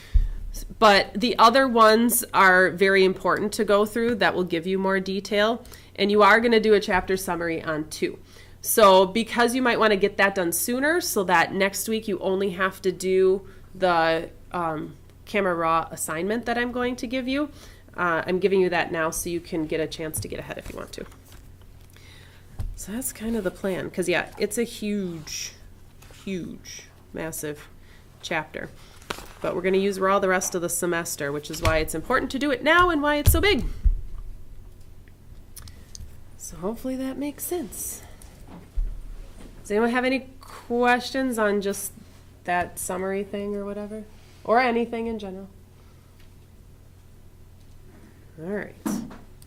But the other ones are very important to go through that will give you more detail. And you are going to do a chapter summary on 2. So because you might want to get that done sooner so that next week you only have to do the Camera Raw assignment that I'm going to give you. I'm giving you that now so you can get a chance to get ahead if you want to. So that's kind of the plan. Because, yeah, it's a huge, massive chapter. But we're going to use Raw the rest of the semester, which is why it's important to do it now and why it's so big. So hopefully that makes sense. Does anyone have any questions on just that summary thing or whatever? Or anything in general? All right.